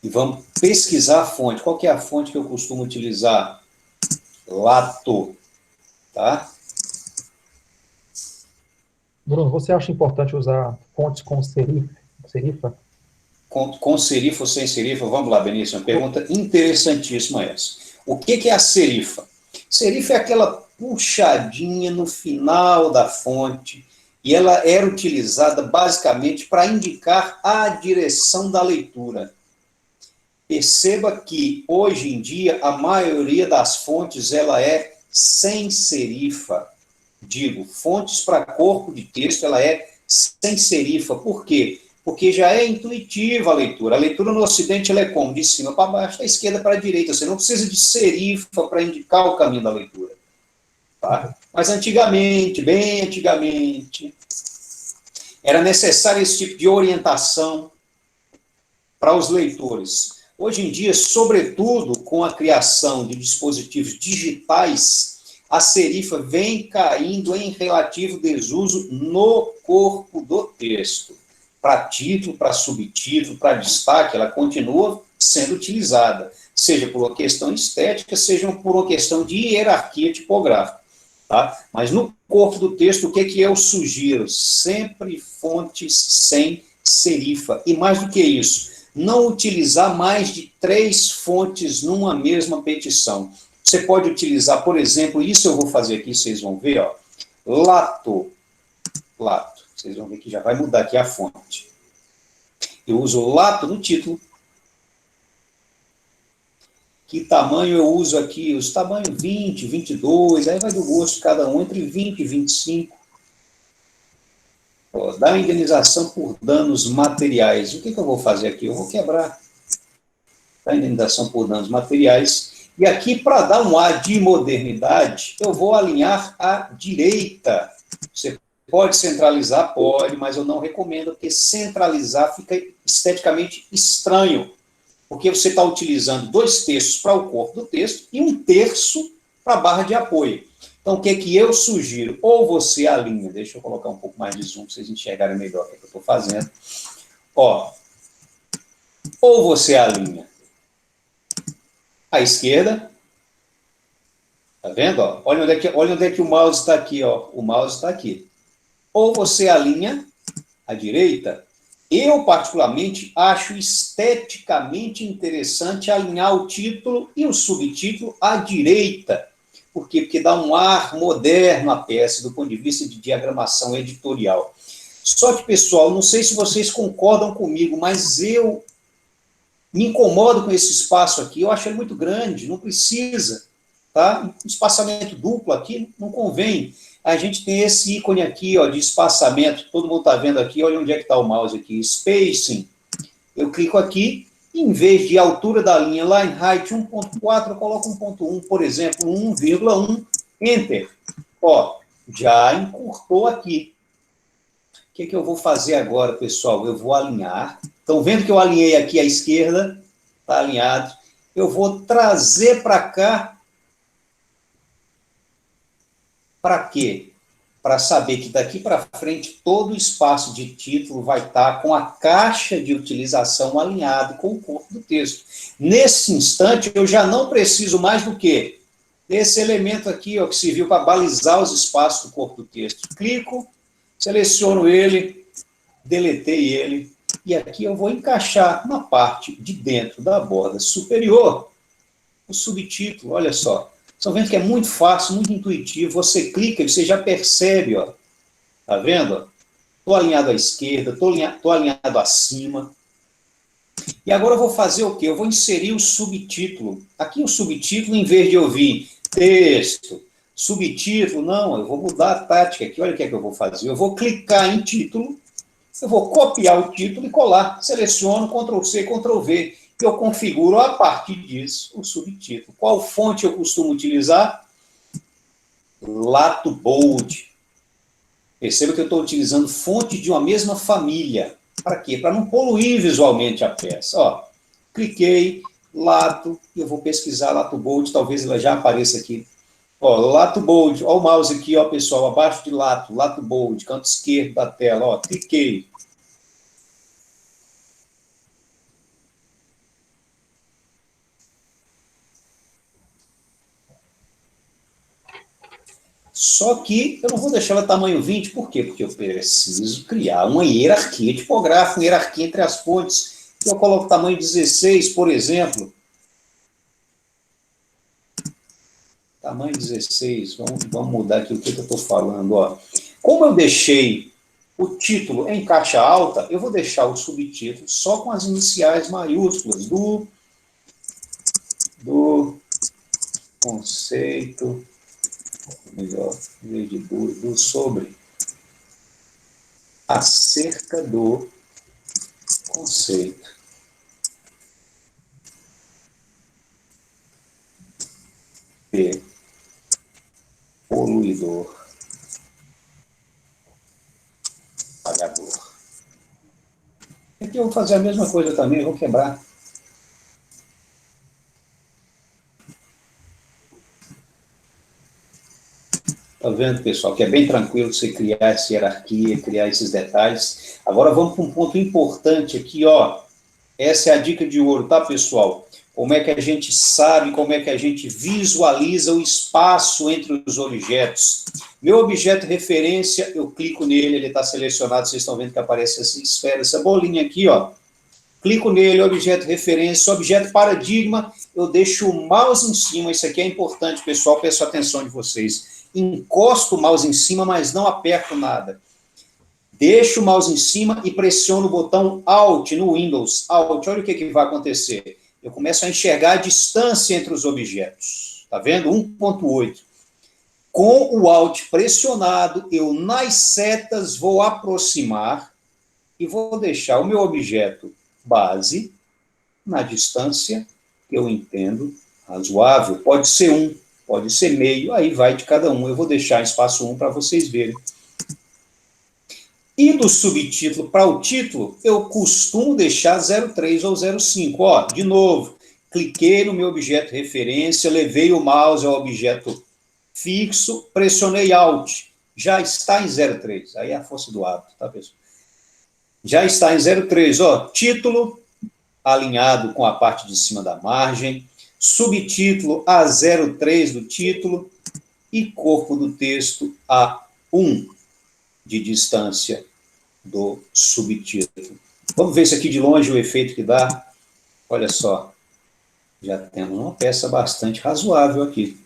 e vamos pesquisar a fonte. Qual que é a fonte que eu costumo utilizar? Lato, tá? Bruno, você acha importante usar fontes com serifa? Com serifa ou sem serifa? Vamos lá, Benício, uma pergunta interessantíssima essa. O que é a serifa? Serifa é aquela puxadinha no final da fonte, e ela era utilizada basicamente para indicar a direção da leitura. Perceba que, hoje em dia, a maioria das fontes ela é sem serifa. Digo, fontes para corpo de texto, ela é sem serifa. Por quê? Porque já é intuitiva a leitura. A leitura no Ocidente ela é como? De cima para baixo, da esquerda para a direita. Você não precisa de serifa para indicar o caminho da leitura. Tá? Mas antigamente, bem antigamente, era necessário esse tipo de orientação para os leitores. Hoje em dia, sobretudo com a criação de dispositivos digitais, a serifa vem caindo em relativo desuso no corpo do texto. Para título, para subtítulo, para destaque, ela continua sendo utilizada, seja por uma questão estética, seja por uma questão de hierarquia tipográfica. Tá? Mas no corpo do texto, o que eu sugiro? Sempre fontes sem serifa. E mais do que isso, não utilizar mais de 3 fontes numa mesma petição. Você pode utilizar, por exemplo, isso eu vou fazer aqui, vocês vão ver, ó, lato. Vocês vão ver que já vai mudar aqui a fonte. Eu uso lato no título. Que tamanho eu uso aqui? Os tamanhos 20, 22, aí vai do gosto de cada um, entre 20 e 25. Ó, dá indenização por danos materiais. O que eu vou fazer aqui? Eu vou quebrar. Dá indenização por danos materiais. E aqui, para dar um ar de modernidade, eu vou alinhar à direita. Você pode centralizar? Pode, mas eu não recomendo, porque centralizar fica esteticamente estranho. Porque você está utilizando 2 terços para o corpo do texto e 1 terço para a barra de apoio. Então, o que eu sugiro? Ou você alinha, deixa eu colocar um pouco mais de zoom para vocês enxergarem melhor o que eu estou fazendo. Ó, ou você alinha à esquerda, tá vendo? Ó? Olha onde é que o mouse está aqui, ó. O mouse está aqui. Ou você alinha à direita. Eu, particularmente, acho esteticamente interessante alinhar o título e o subtítulo à direita. Por quê? Porque dá um ar moderno à peça, do ponto de vista de diagramação editorial. Só que, pessoal, não sei se vocês concordam comigo, mas eu me incomodo com esse espaço aqui, eu acho ele muito grande, não precisa, tá? Um espaçamento duplo aqui não convém. A gente tem esse ícone aqui, ó, de espaçamento, todo mundo está vendo aqui, olha onde é que está o mouse aqui, spacing. Eu clico aqui, em vez de altura da linha line height 1.4, eu coloco 1.1, por exemplo, 1,1, enter. Ó, já encurtou aqui. O que eu vou fazer agora, pessoal? Eu vou alinhar. Estão vendo que eu alinhei aqui à esquerda? Está alinhado. Eu vou trazer para cá. Para quê? Para saber que daqui para frente todo o espaço de título vai estar com a caixa de utilização alinhado com o corpo do texto. Nesse instante, eu já não preciso mais do quê? Desse elemento aqui, ó, que serviu para balizar os espaços do corpo do texto. Clico, seleciono ele, deletei ele, e aqui eu vou encaixar na parte de dentro da borda superior o subtítulo, olha só. Estão vendo que é muito fácil, muito intuitivo, você clica e você já percebe, ó. Tá vendo? Estou alinhado à esquerda, estou alinhado acima. E agora eu vou fazer o quê? Eu vou inserir o subtítulo. Aqui o subtítulo, em vez de eu vir texto, subtítulo, não, eu vou mudar a tática aqui. Olha o que é que eu vou fazer. Eu vou clicar em título, eu vou copiar o título e colar. Seleciono, Ctrl+C, Ctrl+V. E eu configuro, a partir disso, o subtítulo. Qual fonte eu costumo utilizar? Lato Bold. Perceba que eu estou utilizando fonte de uma mesma família. Para quê? Para não poluir visualmente a peça. Ó, cliquei, Lato, e eu vou pesquisar Lato Bold, talvez ela já apareça aqui. Ó, Lato Bold, ó o mouse aqui, ó, pessoal, abaixo de Lato, Lato Bold, canto esquerdo da tela, ó, cliquei. Só que eu não vou deixar ela tamanho 20, por quê? Porque eu preciso criar uma hierarquia tipográfica, uma hierarquia entre as fontes. Eu coloco tamanho 16, por exemplo. Tamanho 16, vamos mudar aqui o que eu estou falando. Ó. Como eu deixei o título em caixa alta, eu vou deixar o subtítulo só com as iniciais maiúsculas do conceito, melhor, em vez de do sobre, acerca do conceito. P. Poluidor. Pagador. Aqui eu vou fazer a mesma coisa também, vou quebrar. Tá vendo, pessoal, que é bem tranquilo você criar essa hierarquia, criar esses detalhes. Agora vamos para um ponto importante aqui, ó. Essa é a dica de ouro, tá, pessoal? Como é que a gente sabe, como é que a gente visualiza o espaço entre os objetos. Meu objeto referência, eu clico nele, ele está selecionado, vocês estão vendo que aparece essa esfera, essa bolinha aqui, ó. Clico nele, objeto referência, objeto paradigma, eu deixo o mouse em cima, isso aqui é importante, pessoal, peço a atenção de vocês. Encosto o mouse em cima, mas não aperto nada. Deixo o mouse em cima e pressiono o botão Alt no Windows. Alt, olha o que vai acontecer. Eu começo a enxergar a distância entre os objetos. Está vendo? 1.8. Com o Alt pressionado, eu nas setas vou aproximar e vou deixar o meu objeto base na distância que eu entendo razoável. Pode ser 1, pode ser meio, aí vai de cada um. Eu vou deixar espaço 1 para vocês verem. E do subtítulo para o título, eu costumo deixar 0,3 ou 0,5. Ó, de novo, cliquei no meu objeto referência, levei o mouse ao objeto fixo, pressionei Alt. Já está em 0,3. Aí é a força do hábito, tá, pessoal? Já está em 0,3. Ó, título alinhado com a parte de cima da margem, subtítulo a 0,3 do título e corpo do texto a 1 de distância do subtítulo. Vamos ver isso aqui de longe, o efeito que dá. Olha só, já temos uma peça bastante razoável aqui.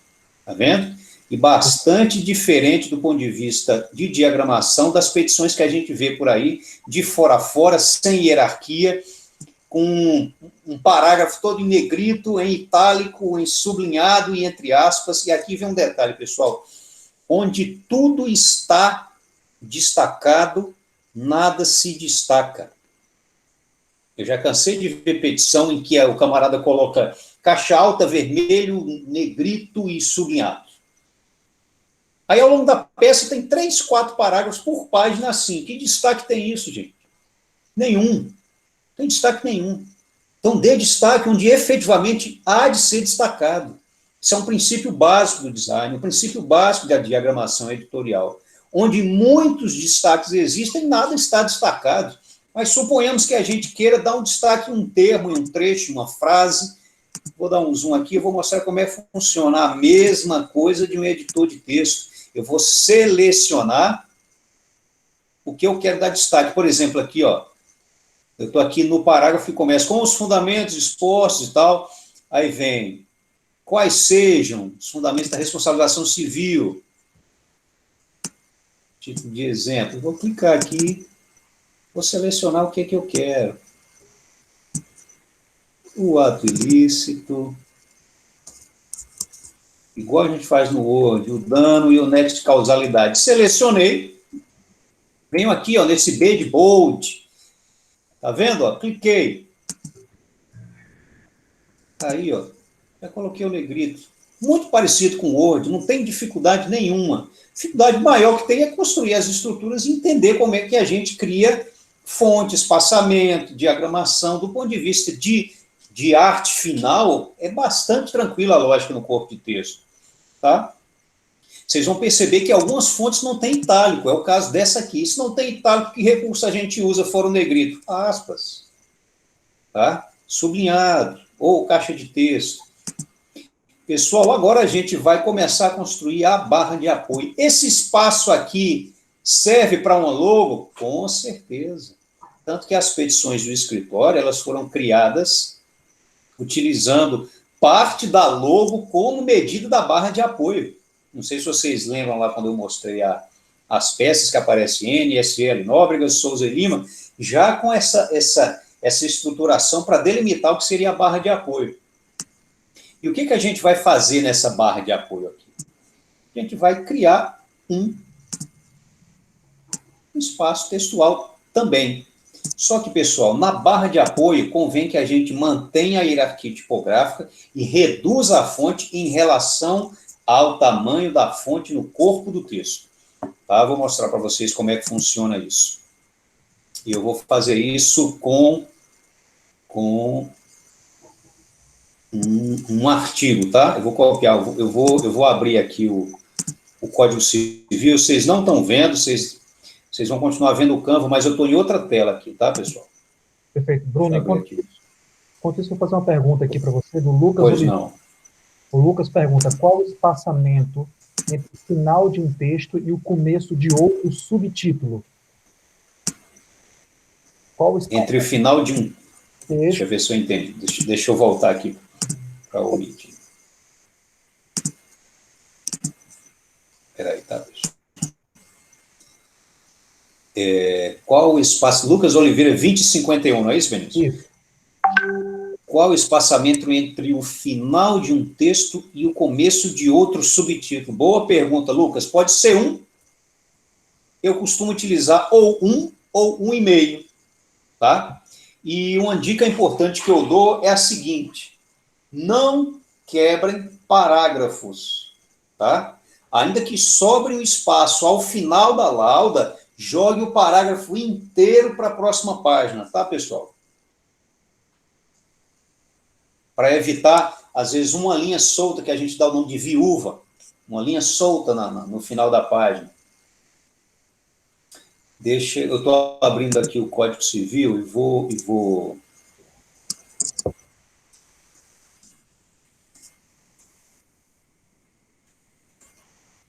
Tá vendo? e bastante diferente do ponto de vista de diagramação das petições que a gente vê por aí, de fora a fora, sem hierarquia, com um parágrafo todo em negrito, em itálico, em sublinhado e entre aspas. E aqui vem um detalhe, pessoal, onde tudo está destacado, nada se destaca. Eu já cansei de ver petição em que o camarada coloca caixa alta, vermelho, negrito e sublinhado. Aí, ao longo da peça, tem 3, 4 parágrafos por página assim. Que destaque tem isso, gente? Nenhum. Não tem destaque nenhum. Então, dê destaque onde efetivamente há de ser destacado. Isso é um princípio básico do design, um princípio básico da diagramação editorial. Onde muitos destaques existem, nada está destacado. Mas suponhamos que a gente queira dar um destaque em um termo, em um trecho, em uma frase. Vou dar um zoom aqui, eu vou mostrar como é que funciona a mesma coisa de um editor de texto. Eu vou selecionar o que eu quero dar destaque. Por exemplo, aqui, ó, eu estou aqui no parágrafo que começa com os fundamentos expostos e tal. Aí vem quais sejam os fundamentos da responsabilização civil. Tipo de exemplo. Vou clicar aqui, vou selecionar o que é que eu quero. O ato ilícito, igual a gente faz no Word, o dano e o nexo de causalidade. Selecionei, venho aqui, ó, nesse B de bold, tá vendo? Ó, cliquei. Aí, ó, já coloquei o negrito. Muito parecido com o Word, não tem dificuldade nenhuma. A dificuldade maior que tem é construir as estruturas e entender como é que a gente cria fonte, espaçamento, diagramação. Do ponto de vista de arte final, é bastante tranquila a lógica no corpo de texto. Tá? Vocês vão perceber que algumas fontes não têm itálico, é o caso dessa aqui. Se não tem itálico, que recurso a gente usa fora o negrito? Aspas. Tá? Sublinhado, ou caixa de texto. Pessoal, agora a gente vai começar a construir a barra de apoio. Esse espaço aqui serve para uma logo? Com certeza. Tanto que as petições do escritório, elas foram criadas utilizando parte da logo como medida da barra de apoio. Não sei se vocês lembram lá quando eu mostrei as peças que aparecem N, SL, Nóbrega, Souza e Lima, já com essa estruturação para delimitar o que seria a barra de apoio. E o que a gente vai fazer nessa barra de apoio aqui? A gente vai criar um espaço textual também. Só que, pessoal, na barra de apoio, convém que a gente mantenha a hierarquia tipográfica e reduza a fonte em relação ao tamanho da fonte no corpo do texto. Tá? Vou mostrar para vocês como é que funciona isso. E eu vou fazer isso com um artigo, tá? Eu vou copiar, eu vou abrir aqui o Código Civil. Vocês não estão vendo, vocês vão continuar vendo o Canva, mas eu estou em outra tela aqui, tá, pessoal? Perfeito. Bruno, enquanto isso, eu vou fazer uma pergunta aqui para você, do Lucas Pois Oliveira. não. O Lucas pergunta, qual o espaçamento entre o final de um texto e o começo de outro subtítulo? Qual o espaçamento Entre o final de um... texto? Deixa eu ver se eu entendi. Deixa eu voltar aqui para o meeting. Espera aí, tá, pessoal? Qual o espaço... Lucas Oliveira, 2051, não é isso, Benício? Isso. Qual o espaçamento entre o final de um texto e o começo de outro subtítulo? Boa pergunta, Lucas. Pode ser um. Eu costumo utilizar ou um e meio, tá? E uma dica importante que eu dou é a seguinte: não quebrem parágrafos, tá? Ainda que sobre um espaço ao final da lauda, jogue o parágrafo inteiro para a próxima página, tá, pessoal? Para evitar, às vezes, uma linha solta que a gente dá o nome de viúva, uma linha solta no final da página. Eu estou abrindo aqui o Código Civil e vou...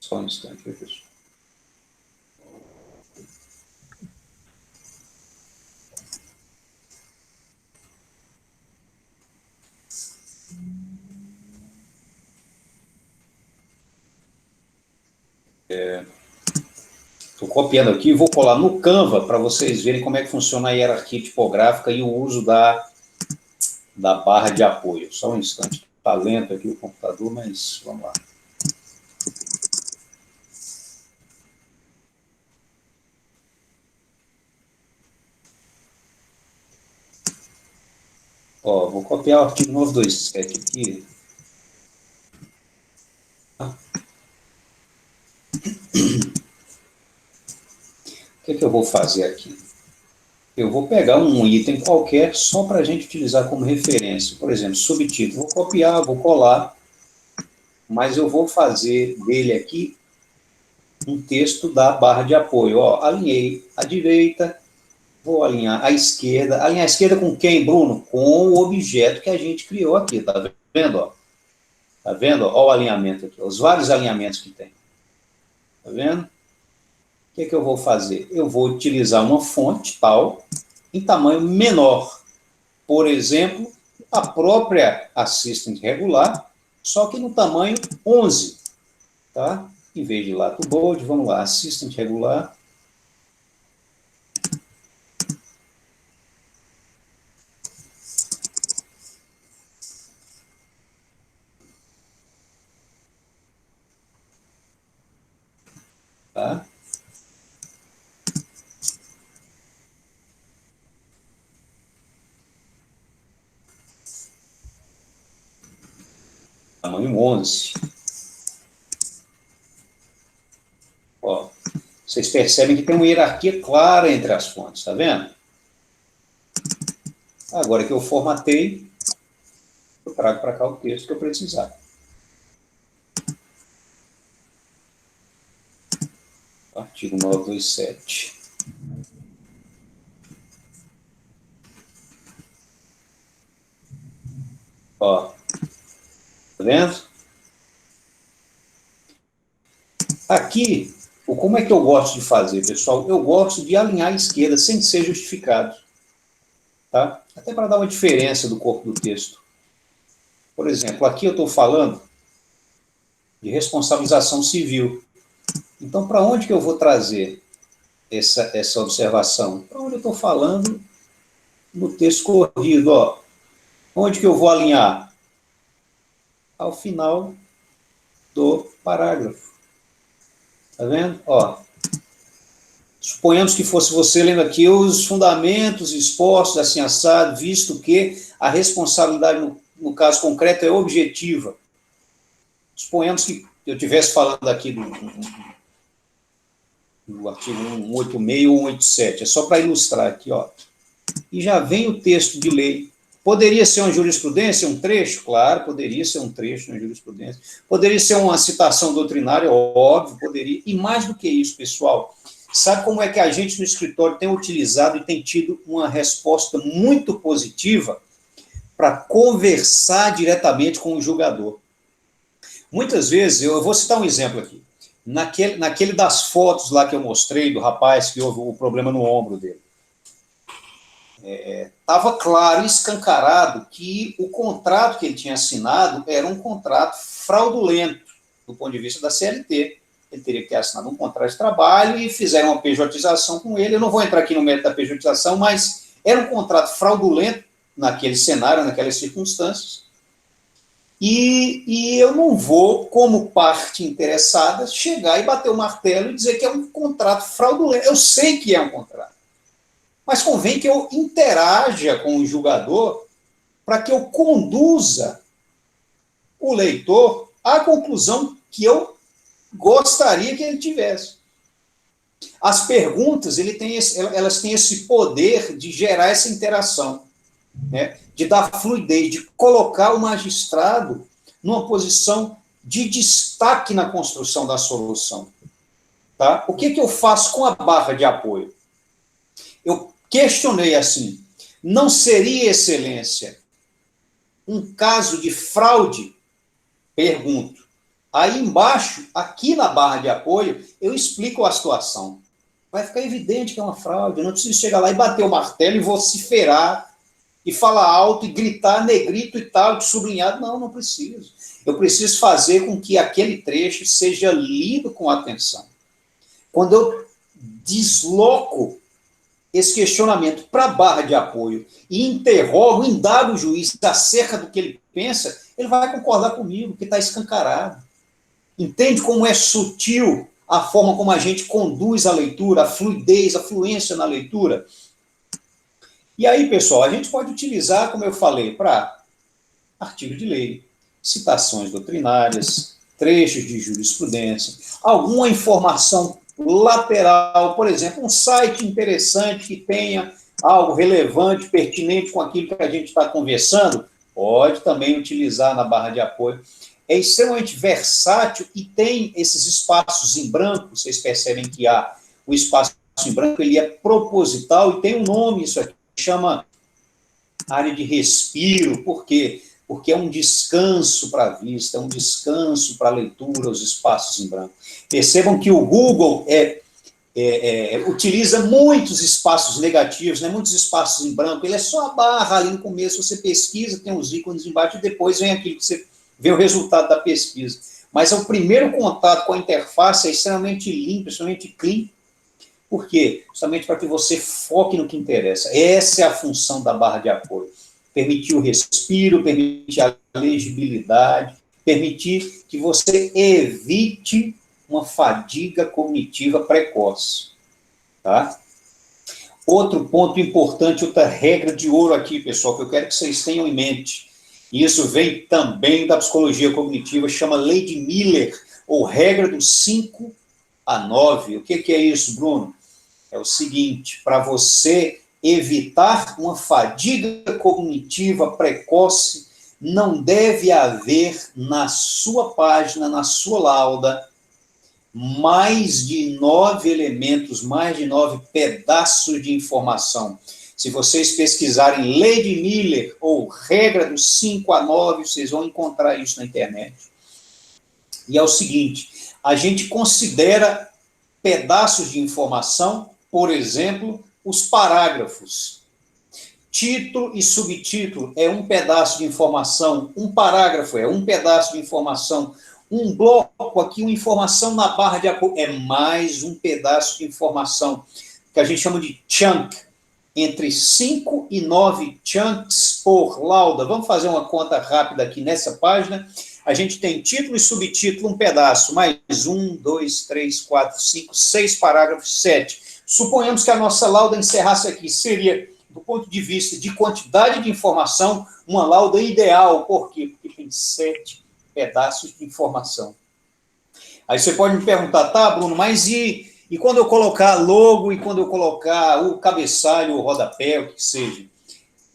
Só um instante, pessoal. Estou copiando aqui e vou colar no Canva para vocês verem como é que funciona a hierarquia tipográfica e o uso da barra de apoio. Só um instante. Está lento aqui o computador, mas vamos lá. Ó, vou copiar o artigo 927 aqui. O que é que eu vou fazer aqui? Eu vou pegar um item qualquer só para a gente utilizar como referência. Por exemplo, subtítulo. Vou copiar, vou colar, mas eu vou fazer dele aqui um texto da barra de apoio. Ó, alinhei à direita, vou alinhar à esquerda. Alinhar à esquerda com quem, Bruno? Com o objeto que a gente criou aqui, tá vendo? Ó? Tá vendo? Ó o alinhamento aqui, os vários alinhamentos que tem. Tá vendo? O que é que eu vou fazer? Eu vou utilizar uma fonte tal, em tamanho menor. Por exemplo, a própria Assistant regular, só que no tamanho 11. Tá? Em vez de lato bold, vamos lá, Assistant regular. Tá? Tamanho 11. Ó, vocês percebem que tem uma hierarquia clara entre as fontes, tá vendo? Agora que eu formatei, eu trago para cá o texto que eu precisar. Artigo 927. Ó, tá vendo? Aqui, como é que eu gosto de fazer, pessoal? Eu gosto de alinhar à esquerda sem ser justificado. Tá? Até para dar uma diferença do corpo do texto. Por exemplo, aqui eu estou falando de responsabilização civil. Então, para onde que eu vou trazer essa observação? Para onde eu estou falando no texto corrido, ó. Onde que eu vou alinhar? Ao final do parágrafo. Tá vendo? Ó. Suponhamos que fosse você lendo aqui os fundamentos expostos assim assado, visto que a responsabilidade no caso concreto é objetiva. Suponhamos que eu estivesse falando aqui do artigo 186 ou 187, é só para ilustrar aqui, ó. E já vem o texto de lei. Poderia ser uma jurisprudência, um trecho? Claro, poderia ser um trecho na jurisprudência. Poderia ser uma citação doutrinária? Óbvio, poderia. E mais do que isso, pessoal, sabe como é que a gente no escritório tem utilizado e tem tido uma resposta muito positiva para conversar diretamente com o julgador? Muitas vezes, eu vou citar um exemplo aqui, naquele das fotos lá que eu mostrei, do rapaz que houve o problema no ombro dele. Estava claro e escancarado que o contrato que ele tinha assinado era um contrato fraudulento, do ponto de vista da CLT. Ele teria que ter assinado um contrato de trabalho e fizeram uma pejotização com ele. Eu não vou entrar aqui no mérito da pejotização, mas era um contrato fraudulento naquele cenário, naquelas circunstâncias. E eu não vou, como parte interessada, chegar e bater o martelo e dizer que é um contrato fraudulento. Eu sei que é um contrato. Mas convém que eu interaja com o julgador para que eu conduza o leitor à conclusão que eu gostaria que ele tivesse. As perguntas, elas têm esse poder de gerar essa interação, né? De dar fluidez, de colocar o magistrado numa posição de destaque na construção da solução. Tá? O que eu faço com a barra de apoio? Eu questionei assim, não seria, excelência, um caso de fraude? Pergunto. Aí embaixo, aqui na barra de apoio, eu explico a situação. Vai ficar evidente que é uma fraude, eu não preciso chegar lá e bater o martelo e vociferar e falar alto e gritar negrito, itálico, sublinhado. Não, não preciso. Eu preciso fazer com que aquele trecho seja lido com atenção. Quando eu desloco esse questionamento para a barra de apoio e interrogo, indago o juiz acerca do que ele pensa, ele vai concordar comigo, que está escancarado. Entende como é sutil a forma como a gente conduz a leitura, a fluidez, a fluência na leitura? E aí, pessoal, a gente pode utilizar, como eu falei, para artigo de lei, citações doutrinárias, trechos de jurisprudência, alguma informação lateral, por exemplo, um site interessante que tenha algo relevante, pertinente com aquilo que a gente está conversando, pode também utilizar na barra de apoio. É extremamente versátil e tem esses espaços em branco, vocês percebem que há o espaço em branco, ele é proposital e tem um nome isso aqui, chama área de respiro. Por quê? Porque é um descanso para a vista, é um descanso para a leitura, os espaços em branco. Percebam que o Google utiliza muitos espaços negativos, né, muitos espaços em branco, ele é só a barra ali no começo, você pesquisa, tem os ícones embaixo, e depois vem aquilo que você vê o resultado da pesquisa. Mas o primeiro contato com a interface é extremamente limpo, extremamente clean. Por quê? Justamente para que você foque no que interessa. Essa é a função da barra de apoio. Permitir o respiro, permitir a legibilidade, permitir que você evite uma fadiga cognitiva precoce. Tá? Outro ponto importante, outra regra de ouro aqui, pessoal, que eu quero que vocês tenham em mente, e isso vem também da psicologia cognitiva, chama Lei de Miller, ou regra dos 5 a 9. O que é isso, Bruno? É o seguinte, para você evitar uma fadiga cognitiva precoce, não deve haver na sua página, na sua lauda, mais de 9 elementos, mais de 9 pedaços de informação. Se vocês pesquisarem Lei de Miller ou regra dos 5 a 9, vocês vão encontrar isso na internet. E é o seguinte, a gente considera pedaços de informação, por exemplo, os parágrafos. Título e subtítulo é um pedaço de informação, um parágrafo é um pedaço de informação, um bloco aqui, uma informação na barra de apoio, é mais um pedaço de informação, que a gente chama de chunk, entre 5 e 9 chunks por lauda. Vamos fazer uma conta rápida aqui nessa página. A gente tem título e subtítulo, um pedaço, mais 1, 2, 3, 4, 5, 6 parágrafos, 7. Suponhamos que a nossa lauda encerrasse aqui, seria, do ponto de vista de quantidade de informação, uma lauda ideal. Por quê? Porque tem 7 pedaços de informação. Aí você pode me perguntar, tá, Bruno, mas e quando eu colocar logo, e quando eu colocar o cabeçalho, o rodapé, o que seja?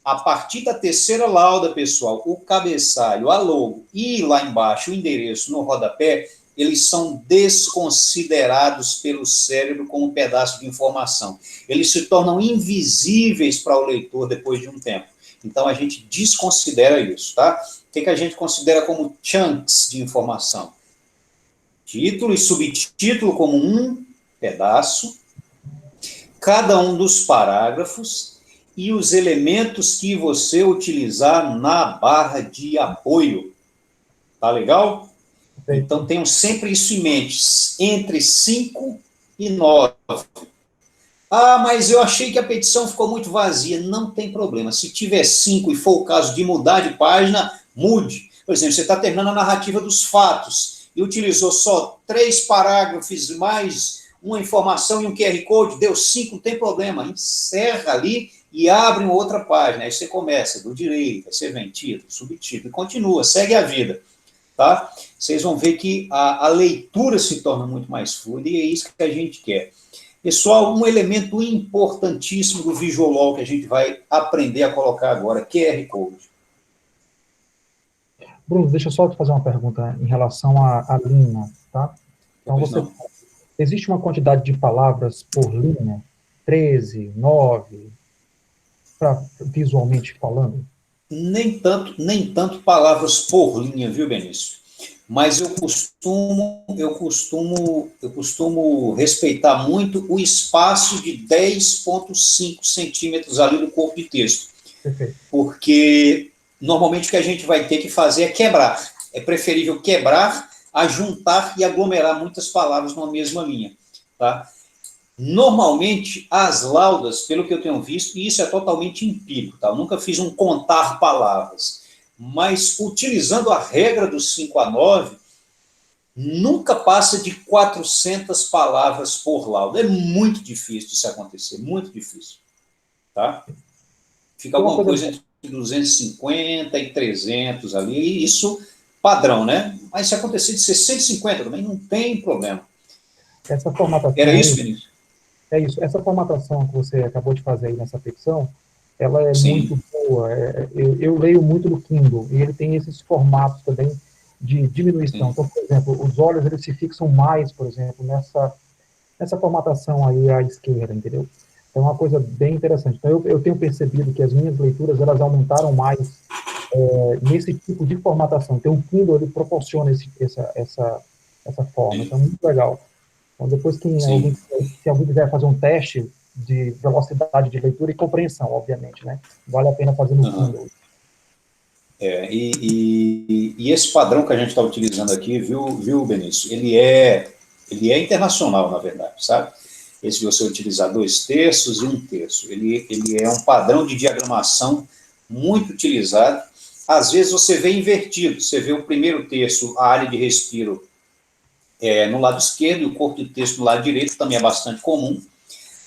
A partir da terceira lauda, pessoal, o cabeçalho, a logo e lá embaixo o endereço no rodapé, eles são desconsiderados pelo cérebro como um pedaço de informação. Eles se tornam invisíveis para o leitor depois de um tempo. Então, a gente desconsidera isso, tá? O que a gente considera como chunks de informação? Título e subtítulo como um pedaço, cada um dos parágrafos e os elementos que você utilizar na barra de apoio. Tá legal? Então, tenham sempre isso em mente, entre 5 e 9. Ah, mas eu achei que a petição ficou muito vazia. Não tem problema. Se tiver 5 e for o caso de mudar de página, mude. Por exemplo, você está terminando a narrativa dos fatos e utilizou só 3 parágrafos, mais uma informação e um QR Code, deu 5, não tem problema. Encerra ali e abre uma outra página. Aí você começa do direito, aí você vem título, subtítulo, e continua, segue a vida. Tá? Vocês vão ver que a leitura se torna muito mais fluida e é isso que a gente quer. Pessoal, um elemento importantíssimo do Visual que a gente vai aprender a colocar agora, QR Code. Bruno, deixa eu só te fazer uma pergunta em relação à linha, tá? Então, existe uma quantidade de palavras por linha? 13, 9, visualmente falando? Nem tanto palavras por linha, viu, Benício? Mas eu costumo respeitar muito o espaço de 10,5 centímetros ali do corpo de texto. Perfeito. Porque normalmente o que a gente vai ter que fazer é quebrar. É preferível quebrar, ajuntar e aglomerar muitas palavras numa mesma linha. Tá? Normalmente, as laudas, pelo que eu tenho visto, e isso é totalmente empírico, tá? Eu nunca fiz um contar palavras, mas utilizando a regra dos 5 a 9, nunca passa de 400 palavras por lauda. É muito difícil isso acontecer, muito difícil. Tá? Fica Tem uma alguma coisa, coisa entre 250 e 300 ali, isso padrão, né? Mas se acontecer de 650 também, não tem problema. essa Era formatação isso, aí, Vinícius? é isso, essa formatação que você acabou de fazer aí nessa petição, ela é muito Sim. boa. Eu leio muito no Kindle, e ele tem esses formatos também de diminuição. Sim. Então, por exemplo, os olhos eles se fixam mais, por exemplo, nessa formatação aí à esquerda, entendeu? Então, é uma coisa bem interessante. Então, eu tenho percebido que as minhas leituras, elas aumentaram mais nesse tipo de formatação. Então, o Kindle, ele proporciona essa forma. Sim. Então, é muito legal. Então, depois que Sim. se alguém quiser fazer um teste de velocidade de leitura e compreensão, obviamente, né? Vale a pena fazer no Uhum. Kindle. E esse padrão que a gente está utilizando aqui, viu, Benício? Ele é internacional, na verdade, sabe? Esse de você utilizar 2/3 e 1/3. Ele é um padrão de diagramação muito utilizado. Às vezes você vê invertido, você vê o primeiro terço, a área de respiro no lado esquerdo e o corpo do texto no lado direito, também é bastante comum.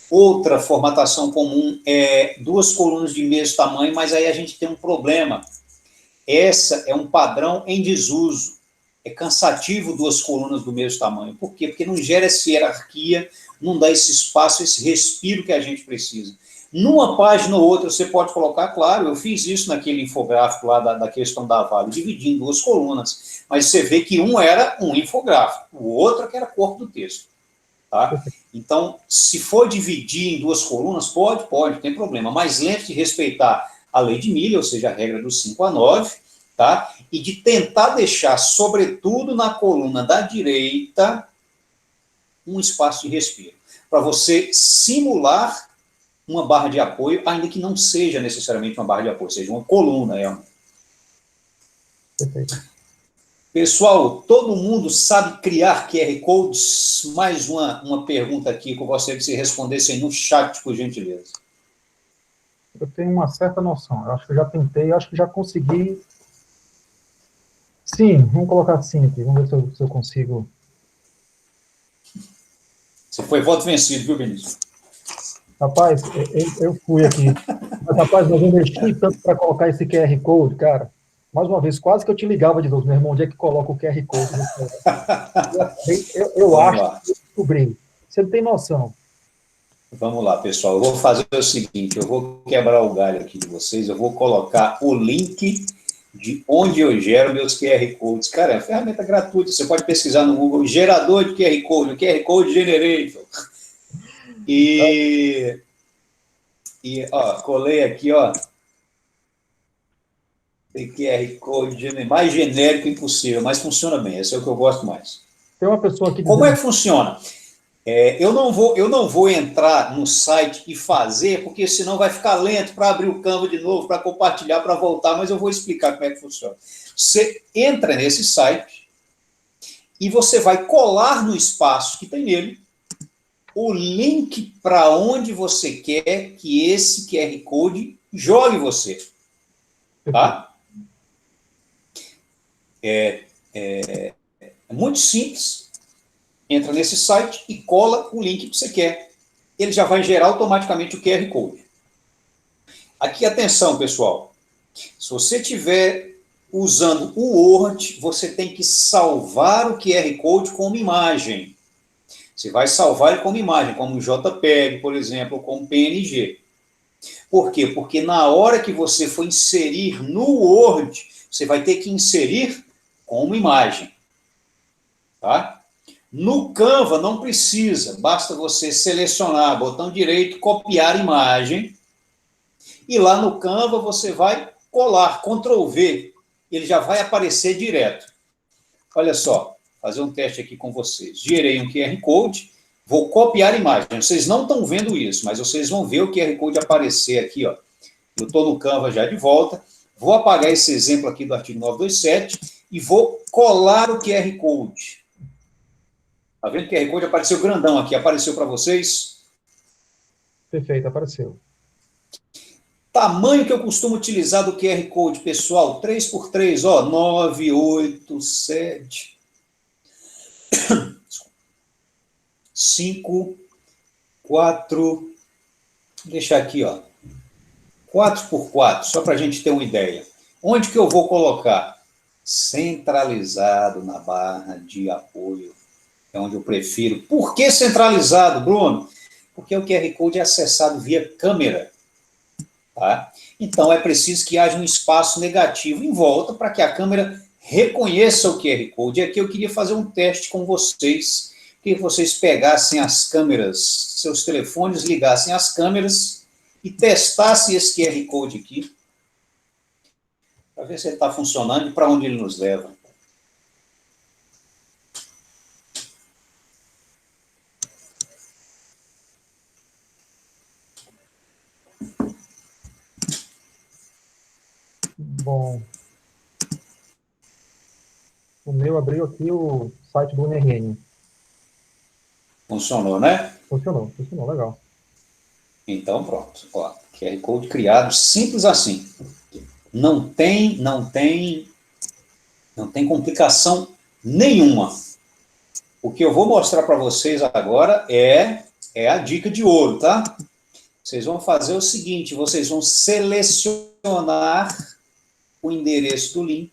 Outra formatação comum é 2 colunas de mesmo tamanho, mas aí a gente tem um problema. Essa é um padrão em desuso. É cansativo 2 colunas do mesmo tamanho. Por quê? Porque não gera essa hierarquia, não dá esse espaço, esse respiro que a gente precisa. Numa página ou outra, você pode colocar, claro, eu fiz isso naquele infográfico lá da questão da Vale, dividi em 2 colunas, mas você vê que um era um infográfico, o outro que era corpo do texto. Tá? Então, se for dividir em 2 colunas, pode, não tem problema, mas lembre de respeitar a lei de Miller, ou seja, a regra dos 5 a 9, tá? E de tentar deixar, sobretudo na coluna da direita, um espaço de respiro, para você simular uma barra de apoio, ainda que não seja necessariamente uma barra de apoio, seja uma coluna. Perfeito. Pessoal, todo mundo sabe criar QR Codes? Mais uma pergunta aqui que eu gostaria que vocês respondessem no chat, por gentileza. Eu tenho uma certa noção. Eu acho que eu já tentei, eu acho que já consegui. Sim, vamos colocar assim aqui. Vamos ver se eu consigo. Você foi voto vencido, viu, Vinícius? Rapaz, eu fui aqui. Mas, rapaz, nós investi tanto para colocar esse QR Code, cara. Mais uma vez, quase que eu te ligava de novo, meu irmão, onde é que coloca o QR Code? Eu Vamos acho lá. que eu descobri. Você não tem noção. Vamos lá, pessoal. Eu vou fazer o seguinte, eu vou quebrar o galho aqui de vocês, eu vou colocar o link de onde eu gero meus QR Codes. Cara, é uma ferramenta gratuita, você pode pesquisar no Google, gerador de QR Code, o QR Code Generator. E ó, colei aqui, ó, tem QR Code mais genérico impossível, mas funciona bem, esse é o que eu gosto mais. Tem uma pessoa aqui Como é dizendo, que funciona? Eu não vou entrar no site e fazer, porque senão vai ficar lento para abrir o Canva de novo, para compartilhar, para voltar, mas eu vou explicar como é que funciona. Você entra nesse site e você vai colar no espaço que tem nele o link para onde você quer que esse QR Code jogue você. Tá? É muito simples. Entra nesse site e cola o link que você quer. Ele já vai gerar automaticamente o QR Code. Aqui, atenção, pessoal. Se você estiver usando o Word, você tem que salvar o QR Code como imagem. Você vai salvar ele como imagem, como JPEG, por exemplo, ou como PNG. Por quê? Porque na hora que você for inserir no Word, você vai ter que inserir como imagem. Tá? No Canva não precisa, basta você selecionar, botão direito, copiar imagem, e lá no Canva você vai colar, Ctrl V, ele já vai aparecer direto. Olha só, fazer um teste aqui com vocês. Gerei um QR Code, vou copiar imagem. Vocês não estão vendo isso, mas vocês vão ver o QR Code aparecer aqui, ó. Eu estou no Canva já de volta. Vou apagar esse exemplo aqui do artigo 927 e vou colar o QR Code. Está vendo que o QR Code apareceu grandão aqui? Apareceu para vocês? Perfeito, apareceu. Tamanho que eu costumo utilizar do QR Code, pessoal, 3x3, ó, 9, 8, 7, 5, 4, vou deixar aqui, ó, 4x4, só para a gente ter uma ideia. Onde que eu vou colocar? Centralizado na barra de apoio. É onde eu prefiro. Por que centralizado, Bruno? Porque o QR Code é acessado via câmera. Tá? Então, é preciso que haja um espaço negativo em volta para que a câmera reconheça o QR Code. E aqui eu queria fazer um teste com vocês, que vocês pegassem as câmeras, seus telefones, ligassem as câmeras e testassem esse QR Code aqui, para ver se ele está funcionando e para onde ele nos leva. Bom, o meu abriu aqui o site do UNRN. Funcionou, né? Funcionou, legal. Então, pronto. Ó, QR Code criado, simples assim. Não tem complicação nenhuma. O que eu vou mostrar para vocês agora é a dica de ouro, tá? Vocês vão fazer o seguinte, vocês vão selecionar o endereço do link,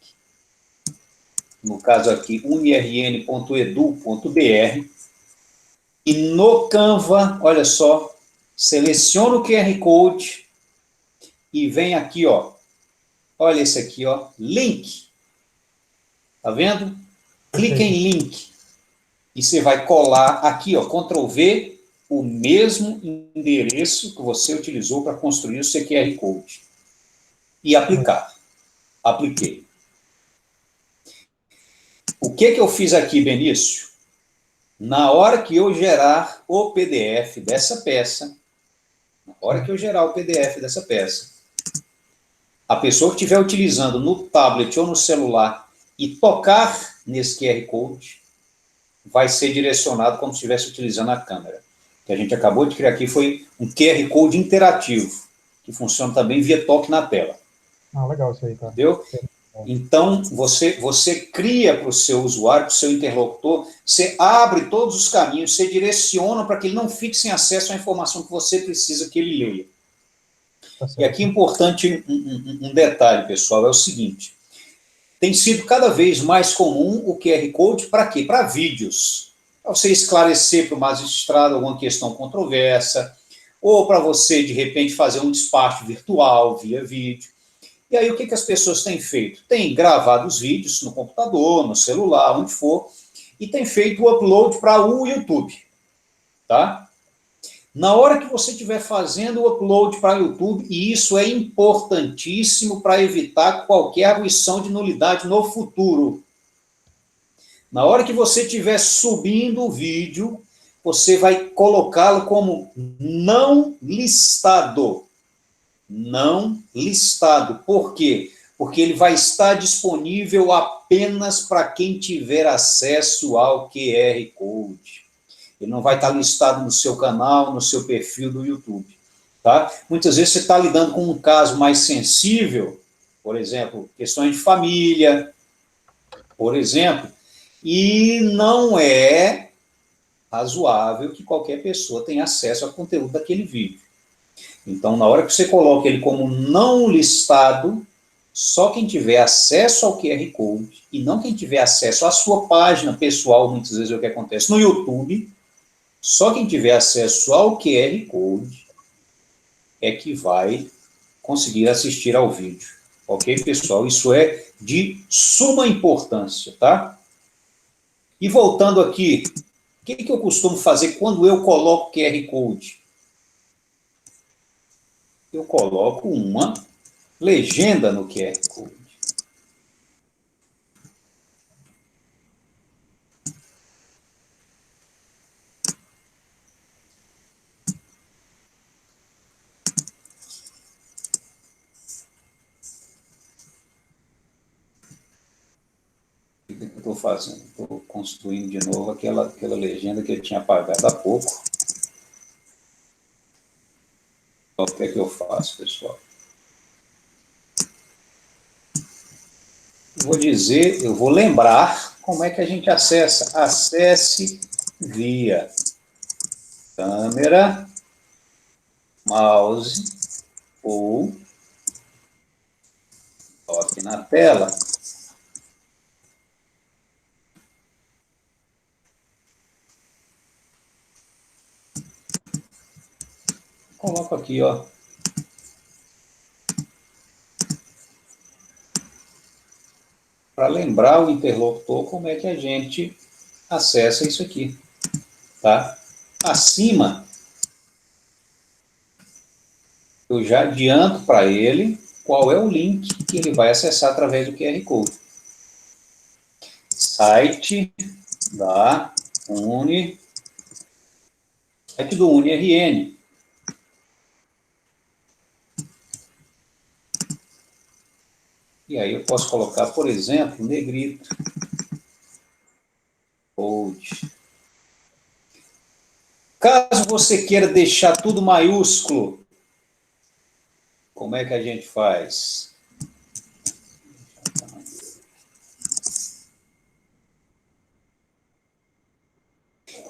no caso aqui, unirn.edu.br, e no Canva, olha só, seleciona o QR Code e vem aqui, ó, olha esse aqui, ó, link. Tá vendo? Clica em link e você vai colar aqui, ó, Ctrl V, o mesmo endereço que você utilizou para construir o seu QR Code. E aplicar. Apliquei. O que eu fiz aqui, Benício? Na hora que eu gerar o PDF dessa peça, a pessoa que estiver utilizando no tablet ou no celular e tocar nesse QR Code, vai ser direcionado como se estivesse utilizando a câmera. O que a gente acabou de criar aqui foi um QR Code interativo, que funciona também via toque na tela. Ah, legal isso aí, tá? Entendeu? Então, você cria para o seu usuário, para o seu interlocutor, você abre todos os caminhos, você direciona para que ele não fique sem acesso à informação que você precisa que ele leia. Tá E aqui é certo. importante um detalhe, pessoal, é o seguinte, tem sido cada vez mais comum o QR Code para quê? Para vídeos. Para você esclarecer para o magistrado alguma questão controversa, ou para você, de repente, fazer um despacho virtual via vídeo. E aí, o que as pessoas têm feito? Têm gravado os vídeos no computador, no celular, onde for, e têm feito o upload para o YouTube. Tá? Na hora que você estiver fazendo o upload para o YouTube, e isso é importantíssimo para evitar qualquer arguição de nulidade no futuro. Na hora que você estiver subindo o vídeo, você vai colocá-lo como não listado. Não listado. Por quê? Porque ele vai estar disponível apenas para quem tiver acesso ao QR Code. Ele não vai estar listado no seu canal, no seu perfil do YouTube. Tá? Muitas vezes você está lidando com um caso mais sensível, por exemplo, questões de família, por exemplo, e não é razoável que qualquer pessoa tenha acesso ao conteúdo daquele vídeo. Então, na hora que você coloca ele como não listado, só quem tiver acesso ao QR Code, e não quem tiver acesso à sua página pessoal, muitas vezes é o que acontece no YouTube, só quem tiver acesso ao QR Code é que vai conseguir assistir ao vídeo. Ok, pessoal? Isso é de suma importância, tá? E voltando aqui, o que eu costumo fazer quando eu coloco QR Code? Eu coloco uma legenda no QR Code. estou fazendo? Estou construindo de novo aquela legenda que eu tinha apagado há pouco. O que é que eu faço, pessoal? Eu vou lembrar como é que a gente acessa. Acesse via câmera, mouse ou toque na tela. Coloco aqui, ó. Para lembrar o interlocutor como é que a gente acessa isso aqui, tá? Acima, eu já adianto para ele qual é o link que ele vai acessar através do QR Code. Site da site do UniRN. E aí eu posso colocar, por exemplo, negrito. Code. Caso você queira deixar tudo maiúsculo, como é que a gente faz?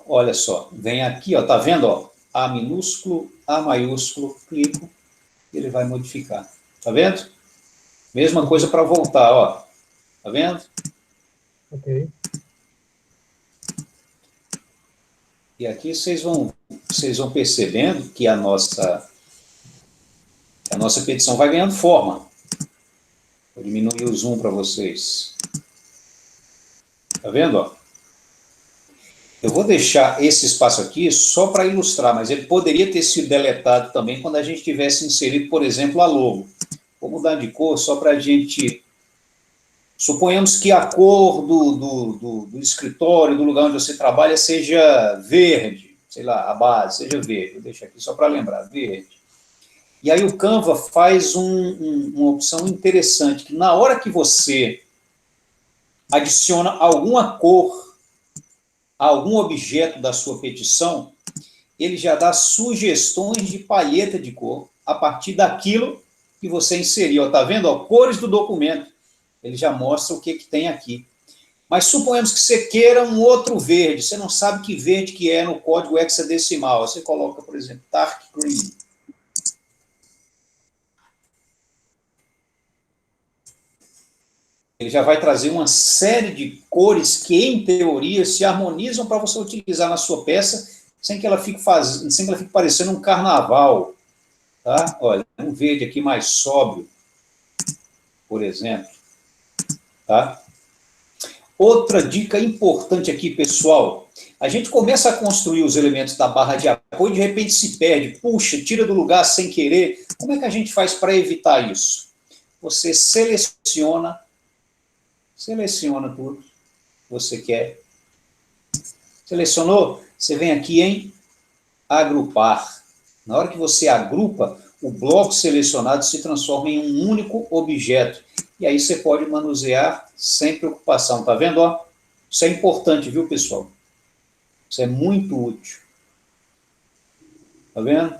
Olha só, vem aqui, ó, tá vendo, ó? A minúsculo, A maiúsculo, clico, ele vai modificar. Tá vendo? Mesma coisa para voltar, ó. Tá vendo? Ok. E aqui vocês vão percebendo que a nossa petição vai ganhando forma. Vou diminuir o zoom para vocês. Tá vendo, ó? Eu vou deixar esse espaço aqui só para ilustrar, mas ele poderia ter sido deletado também quando a gente tivesse inserido, por exemplo, a logo. Vou mudar de cor só para a gente... Suponhamos que a cor do escritório, do lugar onde você trabalha, seja verde. Sei lá, a base seja verde. Vou deixar aqui só para lembrar, verde. E aí o Canva faz uma opção interessante, que na hora que você adiciona alguma cor a algum objeto da sua petição, ele já dá sugestões de palheta de cor a partir daquilo que você inseriu. Está vendo? Ó, cores do documento. Ele já mostra o que tem aqui. Mas suponhamos que você queira um outro verde. Você não sabe que verde que é no código hexadecimal. Você coloca, por exemplo, dark green. Ele já vai trazer uma série de cores que, em teoria, se harmonizam para você utilizar na sua peça, sem que ela fique parecendo um carnaval. Tá? Olha, um verde aqui mais sóbrio, por exemplo. Tá? Outra dica importante aqui, pessoal. A gente começa a construir os elementos da barra de apoio e de repente se perde. Puxa, tira do lugar sem querer. Como é que a gente faz para evitar isso? Você seleciona tudo que você quer. Selecionou? Você vem aqui em agrupar. Na hora que você agrupa, o bloco selecionado se transforma em um único objeto. E aí você pode manusear sem preocupação. Tá vendo? Ó? Isso é importante, viu, pessoal? Isso é muito útil. Tá vendo?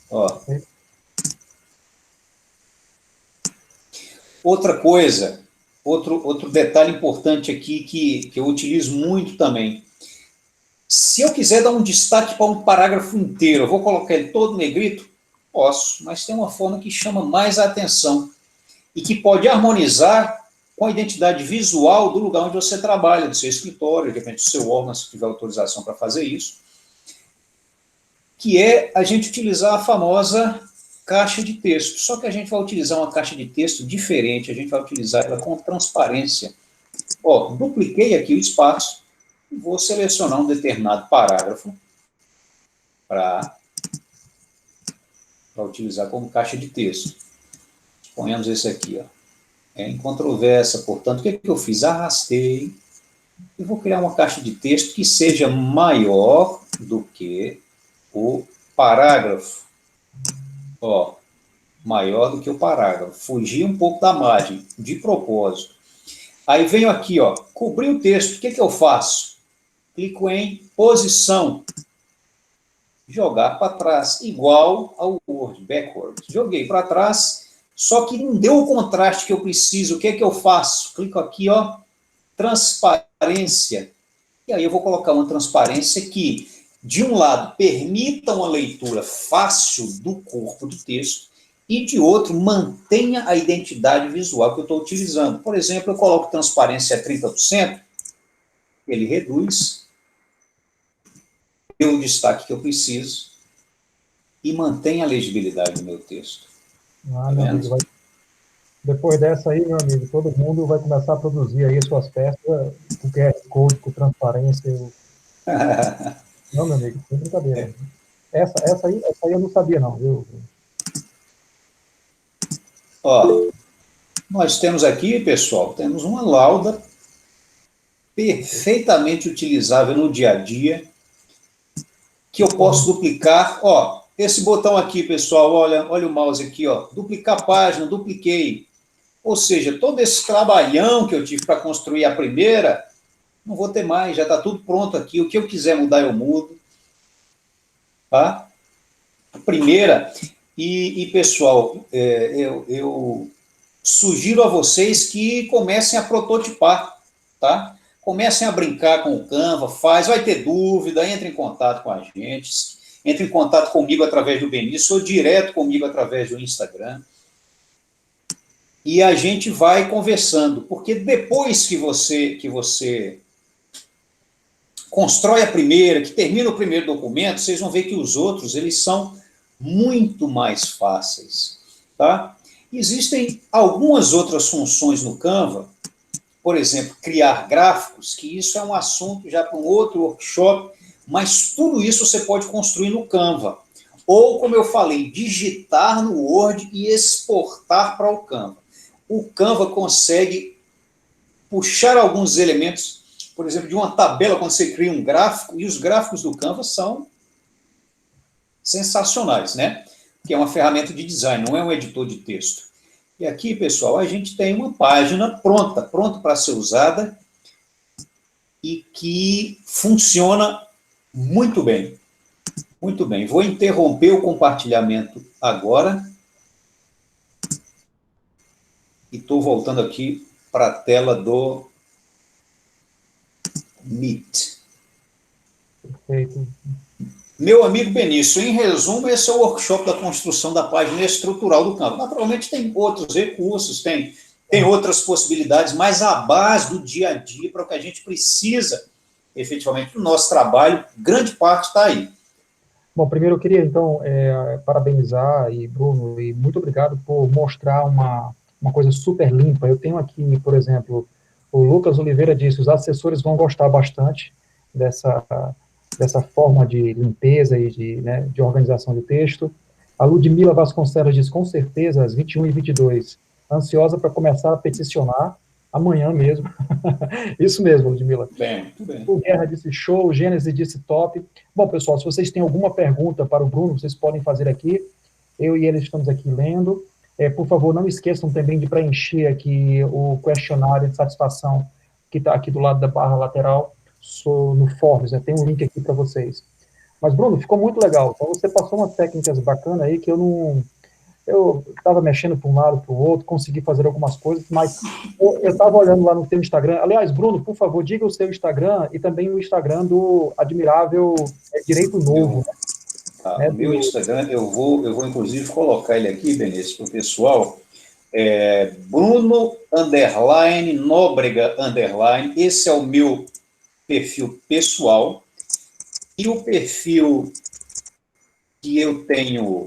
Ó. Outra coisa, outro detalhe importante aqui que eu utilizo muito também. Se eu quiser dar um destaque para um parágrafo inteiro, eu vou colocar ele todo negrito? Posso, mas tem uma forma que chama mais a atenção e que pode harmonizar com a identidade visual do lugar onde você trabalha, do seu escritório, de repente do seu órgão, se tiver autorização para fazer isso, que é a gente utilizar a famosa caixa de texto. Só que a gente vai utilizar uma caixa de texto diferente, a gente vai utilizar ela com transparência. Ó, dupliquei aqui o espaço, e vou selecionar um determinado parágrafo para utilizar como caixa de texto. Suponhamos esse aqui, ó. É incontroversa, portanto, o que eu fiz? Arrastei e vou criar uma caixa de texto que seja maior do que o parágrafo. Ó, maior do que o parágrafo. Fugir um pouco da margem, de propósito. Aí venho aqui, ó, cobrir o texto. O que que eu faço? Clico em posição. Jogar para trás, igual ao Word, backward. Joguei para trás, só que não deu o contraste que eu preciso. O que é que eu faço? Clico aqui, ó, transparência. E aí eu vou colocar uma transparência que, de um lado, permita uma leitura fácil do corpo do texto, e de outro, mantenha a identidade visual que eu estou utilizando. Por exemplo, eu coloco transparência a 30%, ele reduz, deu o destaque que eu preciso, e mantém a legibilidade do meu texto. Ah, meu amigo, depois dessa aí, meu amigo, todo mundo vai começar a produzir aí suas peças com QR Code, com transparência. Não, meu amigo, sem brincadeira. Essa aí eu não sabia, não, viu? Ó, nós temos aqui, pessoal, temos uma lauda perfeitamente utilizável no dia a dia, que eu posso duplicar. Ó, esse botão aqui, pessoal, olha o mouse aqui, ó, duplicar página, dupliquei. Ou seja, todo esse trabalhão que eu tive para construir a primeira, não vou ter mais, já está tudo pronto aqui. O que eu quiser mudar, eu mudo. Tá? A primeira, pessoal, eu sugiro a vocês que comecem a prototipar, tá? Comecem a brincar com o Canva, vai ter dúvida, entre em contato com a gente, entre em contato comigo através do Benício, ou direto comigo através do Instagram, e a gente vai conversando, porque depois que você constrói a primeira, que termina o primeiro documento, vocês vão ver que os outros, eles são muito mais fáceis, tá? Existem algumas outras funções no Canva, por exemplo, criar gráficos, que isso é um assunto já para um outro workshop, mas tudo isso você pode construir no Canva. Ou, como eu falei, digitar no Word e exportar para o Canva. O Canva consegue puxar alguns elementos, por exemplo, de uma tabela, quando você cria um gráfico, e os gráficos do Canva são sensacionais, né? Que é uma ferramenta de design, não é um editor de texto. E aqui, pessoal, a gente tem uma página pronta para ser usada e que funciona muito bem. Muito bem. Vou interromper o compartilhamento agora e estou voltando aqui para a tela do Meet. Perfeito. Meu amigo Benício, em resumo, esse é o workshop da construção da página estrutural do Canva. Naturalmente, tem outros recursos, tem outras possibilidades, mas a base do dia a dia, para o que a gente precisa, efetivamente, do nosso trabalho, grande parte está aí. Bom, primeiro eu queria, então, parabenizar, e Bruno, e muito obrigado por mostrar uma coisa super limpa. Eu tenho aqui, por exemplo, o Lucas Oliveira disse, os assessores vão gostar bastante dessa forma de limpeza e de organização de texto. A Ludmila Vasconcelos diz, com certeza, às 21 e 22, ansiosa para começar a peticionar, amanhã mesmo. Isso mesmo, Ludmila. Bem, muito bem. O Guerra disse show, o Gênesis disse top. Bom, pessoal, se vocês têm alguma pergunta para o Bruno, vocês podem fazer aqui. Eu e ele estamos aqui lendo. Por favor, não esqueçam também de preencher aqui o questionário de satisfação que está aqui do lado da barra lateral, no Forms, tem um link aqui para vocês. Mas, Bruno, ficou muito legal. Então, você passou umas técnicas bacanas aí que eu estava mexendo para um lado, para o outro, consegui fazer algumas coisas, mas eu estava olhando lá no teu Instagram. Aliás, Bruno, por favor, diga o seu Instagram e também o Instagram do Admirável Direito Novo. O meu Instagram, eu vou inclusive colocar ele aqui, Benício, para o pessoal, Bruno _Nóbrega _, esse é o meu perfil pessoal, e o perfil que eu tenho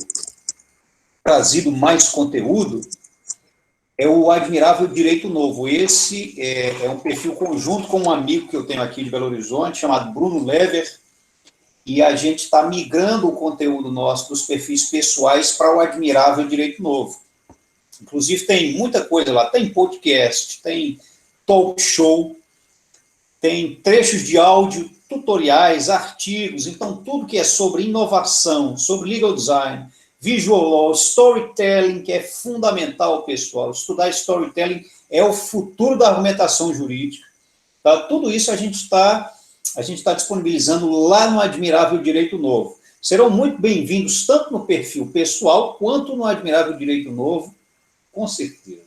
trazido mais conteúdo é o Admirável Direito Novo. Esse é um perfil conjunto com um amigo que eu tenho aqui de Belo Horizonte, chamado Bruno Lever, e a gente está migrando o conteúdo nosso dos perfis pessoais para o Admirável Direito Novo. Inclusive, tem muita coisa lá, tem podcast, tem talk show, tem trechos de áudio, tutoriais, artigos, então tudo que é sobre inovação, sobre legal design, visual law, storytelling, que é fundamental, pessoal. Estudar storytelling é o futuro da argumentação jurídica. Tá? Tudo isso a gente está disponibilizando lá no Admirável Direito Novo. Serão muito bem-vindos, tanto no perfil pessoal, quanto no Admirável Direito Novo, com certeza.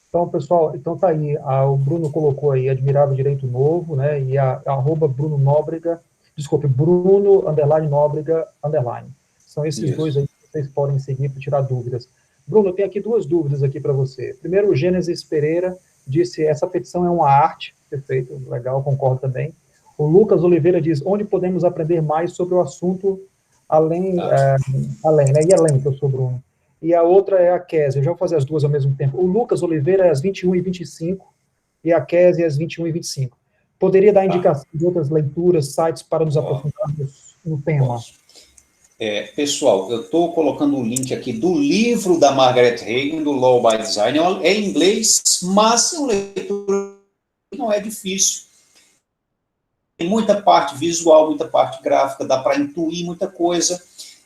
Então, pessoal, então tá aí, o Bruno colocou aí Admirável Direito Novo, né, e arroba Bruno Nóbrega, desculpe, Bruno, Nóbrega, São esses dois aí que vocês podem seguir para tirar dúvidas. Bruno, eu tenho aqui duas dúvidas aqui para você. Primeiro, o Gênesis Pereira disse, essa petição é uma arte, perfeito, legal, concordo também. O Lucas Oliveira diz, onde podemos aprender mais sobre o assunto além, né, e além, que eu sou Bruno. E a outra é a Kézia, eu já vou fazer as duas ao mesmo tempo. O Lucas Oliveira é às 21h25 e a Kézia é às 21h25. Poderia dar indicação de outras leituras, sites para nos aprofundarmos no tema? Pessoal, eu estou colocando o link aqui do livro da Margaret Hagan, do Law by Design. É em inglês, mas é uma leitura que não é difícil. Tem muita parte visual, muita parte gráfica, dá para intuir muita coisa.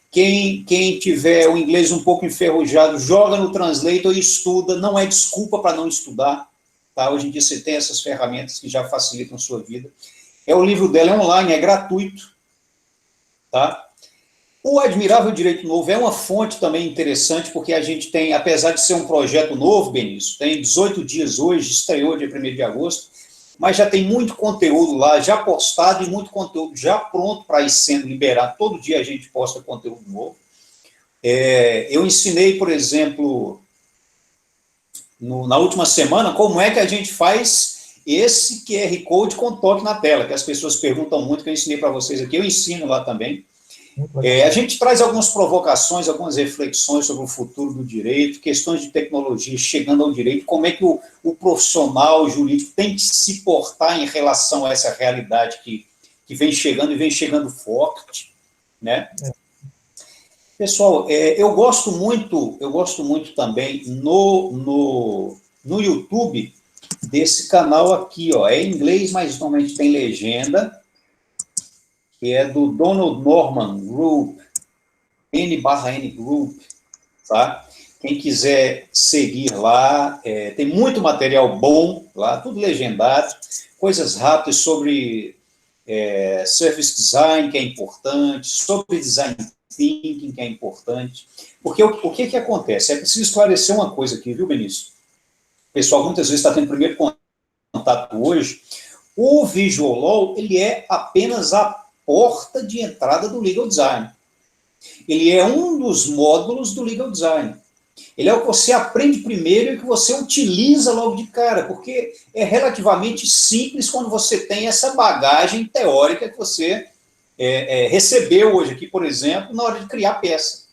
Quem tiver o inglês um pouco enferrujado, joga no Translator e estuda, não é desculpa para não estudar, tá? Hoje em dia você tem essas ferramentas que já facilitam a sua vida. O livro dela é online, é gratuito, tá? O Admirável Direito Novo é uma fonte também interessante, porque a gente tem, apesar de ser um projeto novo, Benício, tem 18 dias hoje, estreou dia 1º de agosto, mas já tem muito conteúdo lá, já postado, e muito conteúdo já pronto para ir sendo liberado. Todo dia a gente posta conteúdo novo. Eu ensinei, por exemplo, na última semana, como é que a gente faz esse QR Code com toque na tela, que as pessoas perguntam muito, que eu ensinei para vocês aqui, eu ensino lá também. A gente traz algumas provocações, algumas reflexões sobre o futuro do direito, questões de tecnologia chegando ao direito, como é que o profissional jurídico tem que se portar em relação a essa realidade que vem chegando e vem chegando forte, né? Pessoal, eu gosto muito também no YouTube desse canal aqui, ó, é em inglês, mas normalmente tem legenda, que é do Donald Norman Group, N/N Group, tá? Quem quiser seguir lá, tem muito material bom lá, tudo legendado, coisas rápidas sobre service design, que é importante, sobre design thinking, que é importante, porque o que acontece? É preciso esclarecer uma coisa aqui, viu, Benício? O pessoal muitas vezes está tendo primeiro contato hoje. O Visual Law, ele é apenas a porta de entrada do Legal Design. Ele é um dos módulos do Legal Design. Ele é o que você aprende primeiro e que você utiliza logo de cara, porque é relativamente simples quando você tem essa bagagem teórica que você recebeu hoje aqui, por exemplo, na hora de criar peça.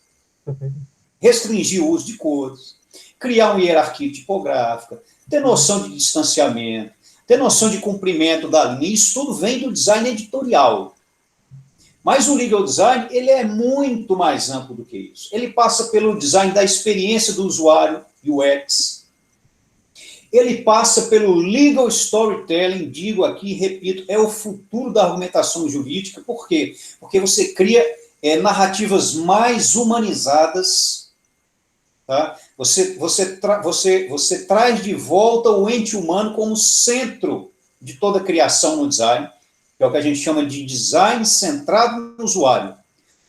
Restringir o uso de cores, criar uma hierarquia tipográfica, ter noção de distanciamento, ter noção de comprimento da linha, isso tudo vem do design editorial. Mas o legal design, ele é muito mais amplo do que isso. Ele passa pelo design da experiência do usuário, UX. Ele passa pelo legal storytelling, digo aqui, repito, é o futuro da argumentação jurídica. Por quê? Porque você cria narrativas mais humanizadas, tá? Você traz de volta o ente humano como centro de toda a criação no design, que é o que a gente chama de design centrado no usuário.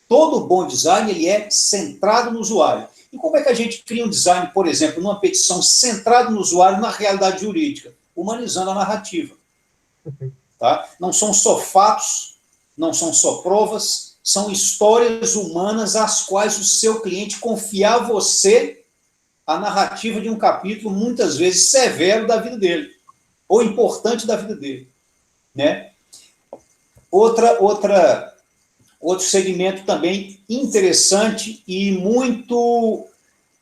Todo bom design, ele é centrado no usuário. E como é que a gente cria um design, por exemplo, numa petição centrado no usuário, na realidade jurídica? Humanizando a narrativa. Tá? Não são só fatos, não são só provas, são histórias humanas às quais o seu cliente confia a você a narrativa de um capítulo, muitas vezes, severo da vida dele, ou importante da vida dele. Né? Outro segmento também interessante e muito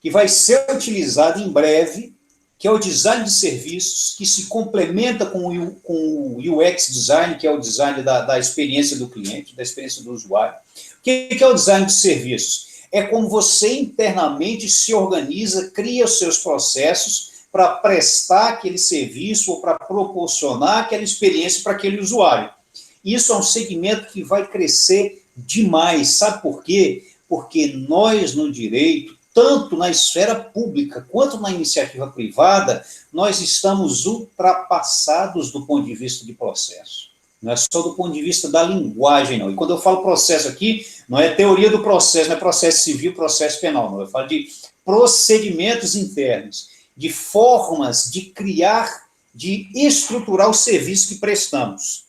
que vai ser utilizado em breve, que é o design de serviços, que se complementa com o UX design, que é o design da experiência do cliente, da experiência do usuário. O que é o design de serviços? É como você internamente se organiza, cria os seus processos para prestar aquele serviço ou para proporcionar aquela experiência para aquele usuário. Isso é um segmento que vai crescer demais. Sabe por quê? Porque nós, no direito, tanto na esfera pública quanto na iniciativa privada, nós estamos ultrapassados do ponto de vista de processo. Não é só do ponto de vista da linguagem, não. E quando eu falo processo aqui, não é teoria do processo, não é processo civil, processo penal, não. Eu falo de procedimentos internos, de formas de criar, de estruturar o serviço que prestamos.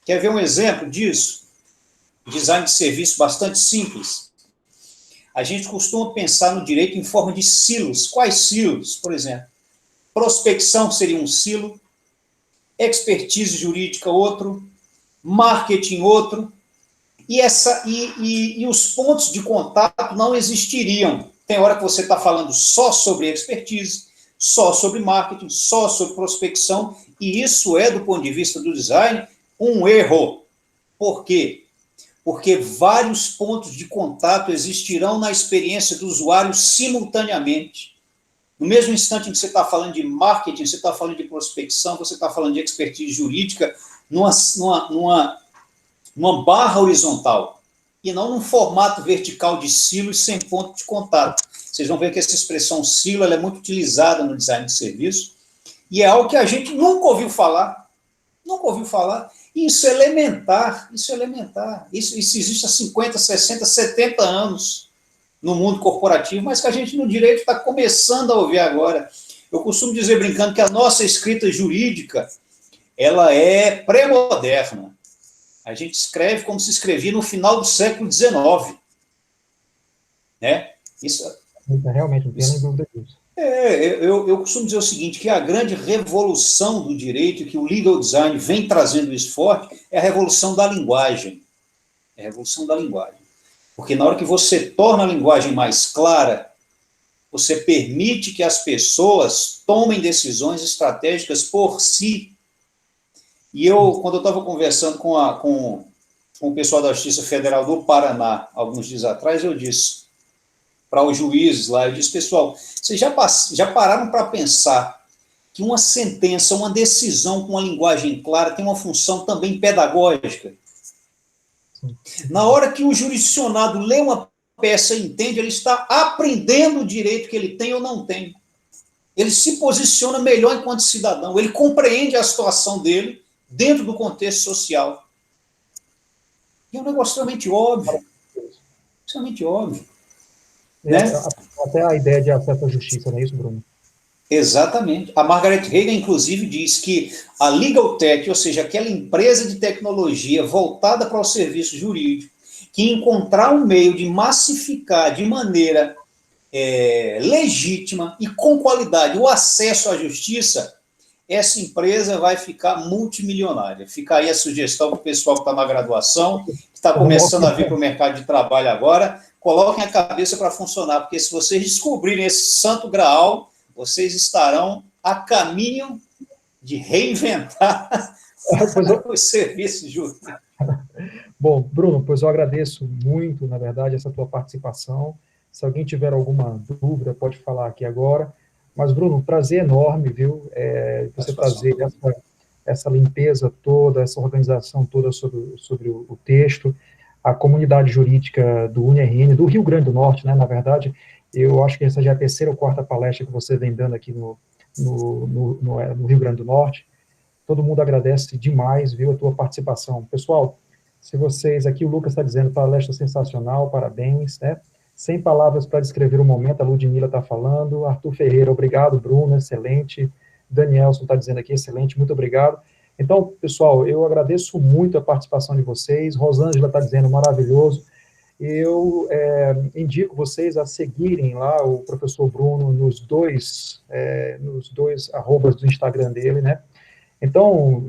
Quer ver um exemplo disso? Design de serviço bastante simples. A gente costuma pensar no direito em forma de silos. Quais silos, por exemplo? Prospecção seria um silo, expertise jurídica outro, marketing outro, e os pontos de contato não existiriam. Tem hora que você está falando só sobre expertise, só sobre marketing, só sobre prospecção, e isso é, do ponto de vista do design, um erro. Por quê? Porque vários pontos de contato existirão na experiência do usuário simultaneamente. No mesmo instante em que você está falando de marketing, você está falando de prospecção, você está falando de expertise jurídica, numa barra horizontal, e não num formato vertical de silo e sem ponto de contato. Vocês vão ver que essa expressão silo ela é muito utilizada no design de serviço, e é algo que a gente nunca ouviu falar. Nunca ouviu falar. Isso é elementar, isso é elementar. Isso existe há 50, 60, 70 anos no mundo corporativo, mas que a gente no direito está começando a ouvir agora. Eu costumo dizer, brincando, que a nossa escrita jurídica ela é pré-moderna. A gente escreve como se escrevia no final do século XIX. Né? Isso, realmente, não tenho nem dúvida disso. Eu costumo dizer o seguinte, que a grande revolução do direito, que o legal design vem trazendo isso forte, é a revolução da linguagem. É a revolução da linguagem. Porque na hora que você torna a linguagem mais clara, você permite que as pessoas tomem decisões estratégicas por si. E quando eu estava conversando com o pessoal da Justiça Federal do Paraná, alguns dias atrás, eu disse para os juízes lá, eu disse, pessoal, vocês já pararam para pensar que uma sentença, uma decisão com uma linguagem clara tem uma função também pedagógica? Na hora que o jurisdicionado lê uma peça e entende, ele está aprendendo o direito que ele tem ou não tem. Ele se posiciona melhor enquanto cidadão, ele compreende a situação dele dentro do contexto social. E é um negócio extremamente óbvio. Extremamente óbvio. Né? Até a ideia de acesso à justiça, não é isso, Bruno? Exatamente. A Margaret Hagan, inclusive, diz que a Legal Tech, ou seja, aquela empresa de tecnologia voltada para o serviço jurídico, que encontrar um meio de massificar de maneira legítima e com qualidade o acesso à justiça, essa empresa vai ficar multimilionária. Fica aí a sugestão para o pessoal que está na graduação, que está começando a vir para o mercado de trabalho agora, coloquem a cabeça para funcionar, porque se vocês descobrirem esse santo graal, vocês estarão a caminho de reinventar os serviços jurídicos. Bom, Bruno, pois eu agradeço muito, na verdade, essa tua participação. Se alguém tiver alguma dúvida, pode falar aqui agora. Mas, Bruno, um prazer enorme, viu? Você trazer essa limpeza toda, essa organização toda sobre o texto. A comunidade jurídica do UniRN, do Rio Grande do Norte, né, na verdade, eu acho que essa já é a terceira ou quarta palestra que você vem dando aqui no Rio Grande do Norte. Todo mundo agradece demais, viu, a tua participação. Pessoal, se vocês, aqui o Lucas está dizendo, palestra sensacional, parabéns, né? Sem palavras para descrever o momento, a Ludmila está falando, Arthur Ferreira, obrigado, Bruno, excelente, Danielson está dizendo aqui, excelente, muito obrigado. Então, pessoal, eu agradeço muito a participação de vocês, Rosângela está dizendo maravilhoso, eu indico vocês a seguirem lá o professor Bruno nos dois arrobas do Instagram dele, né? Então,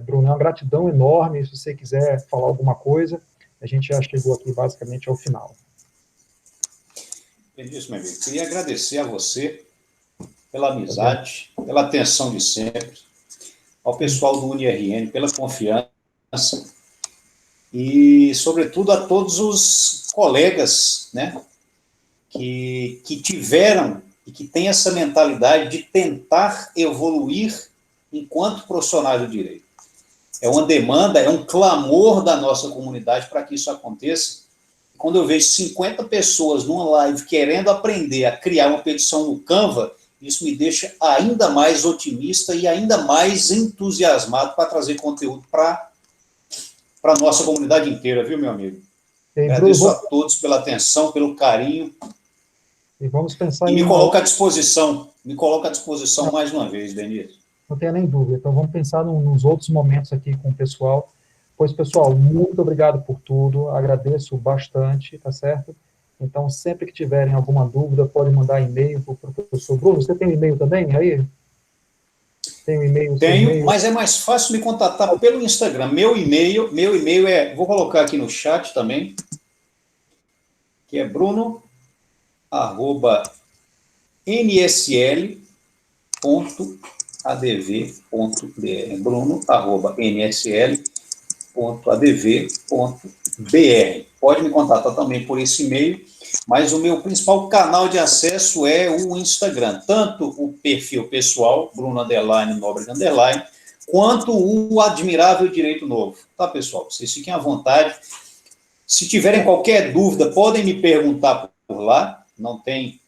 Bruno, é uma gratidão enorme, se você quiser falar alguma coisa, a gente já chegou aqui basicamente ao final. É isso, meu amigo. Queria agradecer a você pela amizade, pela atenção de sempre, ao pessoal do UniRN pela confiança e, sobretudo, a todos os colegas, né, que tiveram e que têm essa mentalidade de tentar evoluir enquanto profissionais do direito. É uma demanda, é um clamor da nossa comunidade para que isso aconteça. quando eu vejo 50 pessoas numa live querendo aprender a criar uma petição no Canva, isso me deixa ainda mais otimista e ainda mais entusiasmado para trazer conteúdo para a nossa comunidade inteira, viu, meu amigo? Agradeço a todos pela atenção, pelo carinho. E vamos pensar e me coloca à disposição mais uma vez, Benício. Não tenha nem dúvida. Então, vamos pensar nos outros momentos aqui com o pessoal. Pois, pessoal, muito obrigado por tudo. Agradeço bastante, tá certo? Então, sempre que tiverem alguma dúvida, podem mandar e-mail para o professor Bruno. Você tem um e-mail também aí? Tem um e-mail? Tenho, mas é mais fácil me contatar pelo Instagram. Meu e-mail é, vou colocar aqui no chat também, que é bruno@nsl.adv.br. bruno@nsl.adv.br. Pode me contatar também por esse e-mail, mas o meu principal canal de acesso é o Instagram, tanto o perfil pessoal, Bruno_Nóbrega_, quanto o Admirável Direito Novo. Tá, pessoal? Vocês fiquem à vontade. Se tiverem qualquer dúvida, podem me perguntar por lá, não tem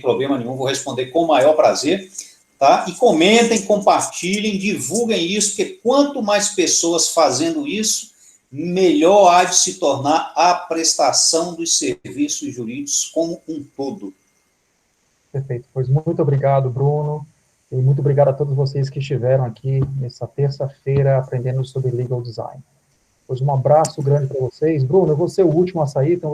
problema nenhum, vou responder com o maior prazer, tá? E comentem, compartilhem, divulguem isso, porque quanto mais pessoas fazendo isso, melhor há de se tornar a prestação dos serviços jurídicos como um todo. Perfeito. Pois muito obrigado, Bruno, e muito obrigado a todos vocês que estiveram aqui nessa terça-feira aprendendo sobre legal design. Pois um abraço grande para vocês. Bruno, eu vou ser o último a sair, então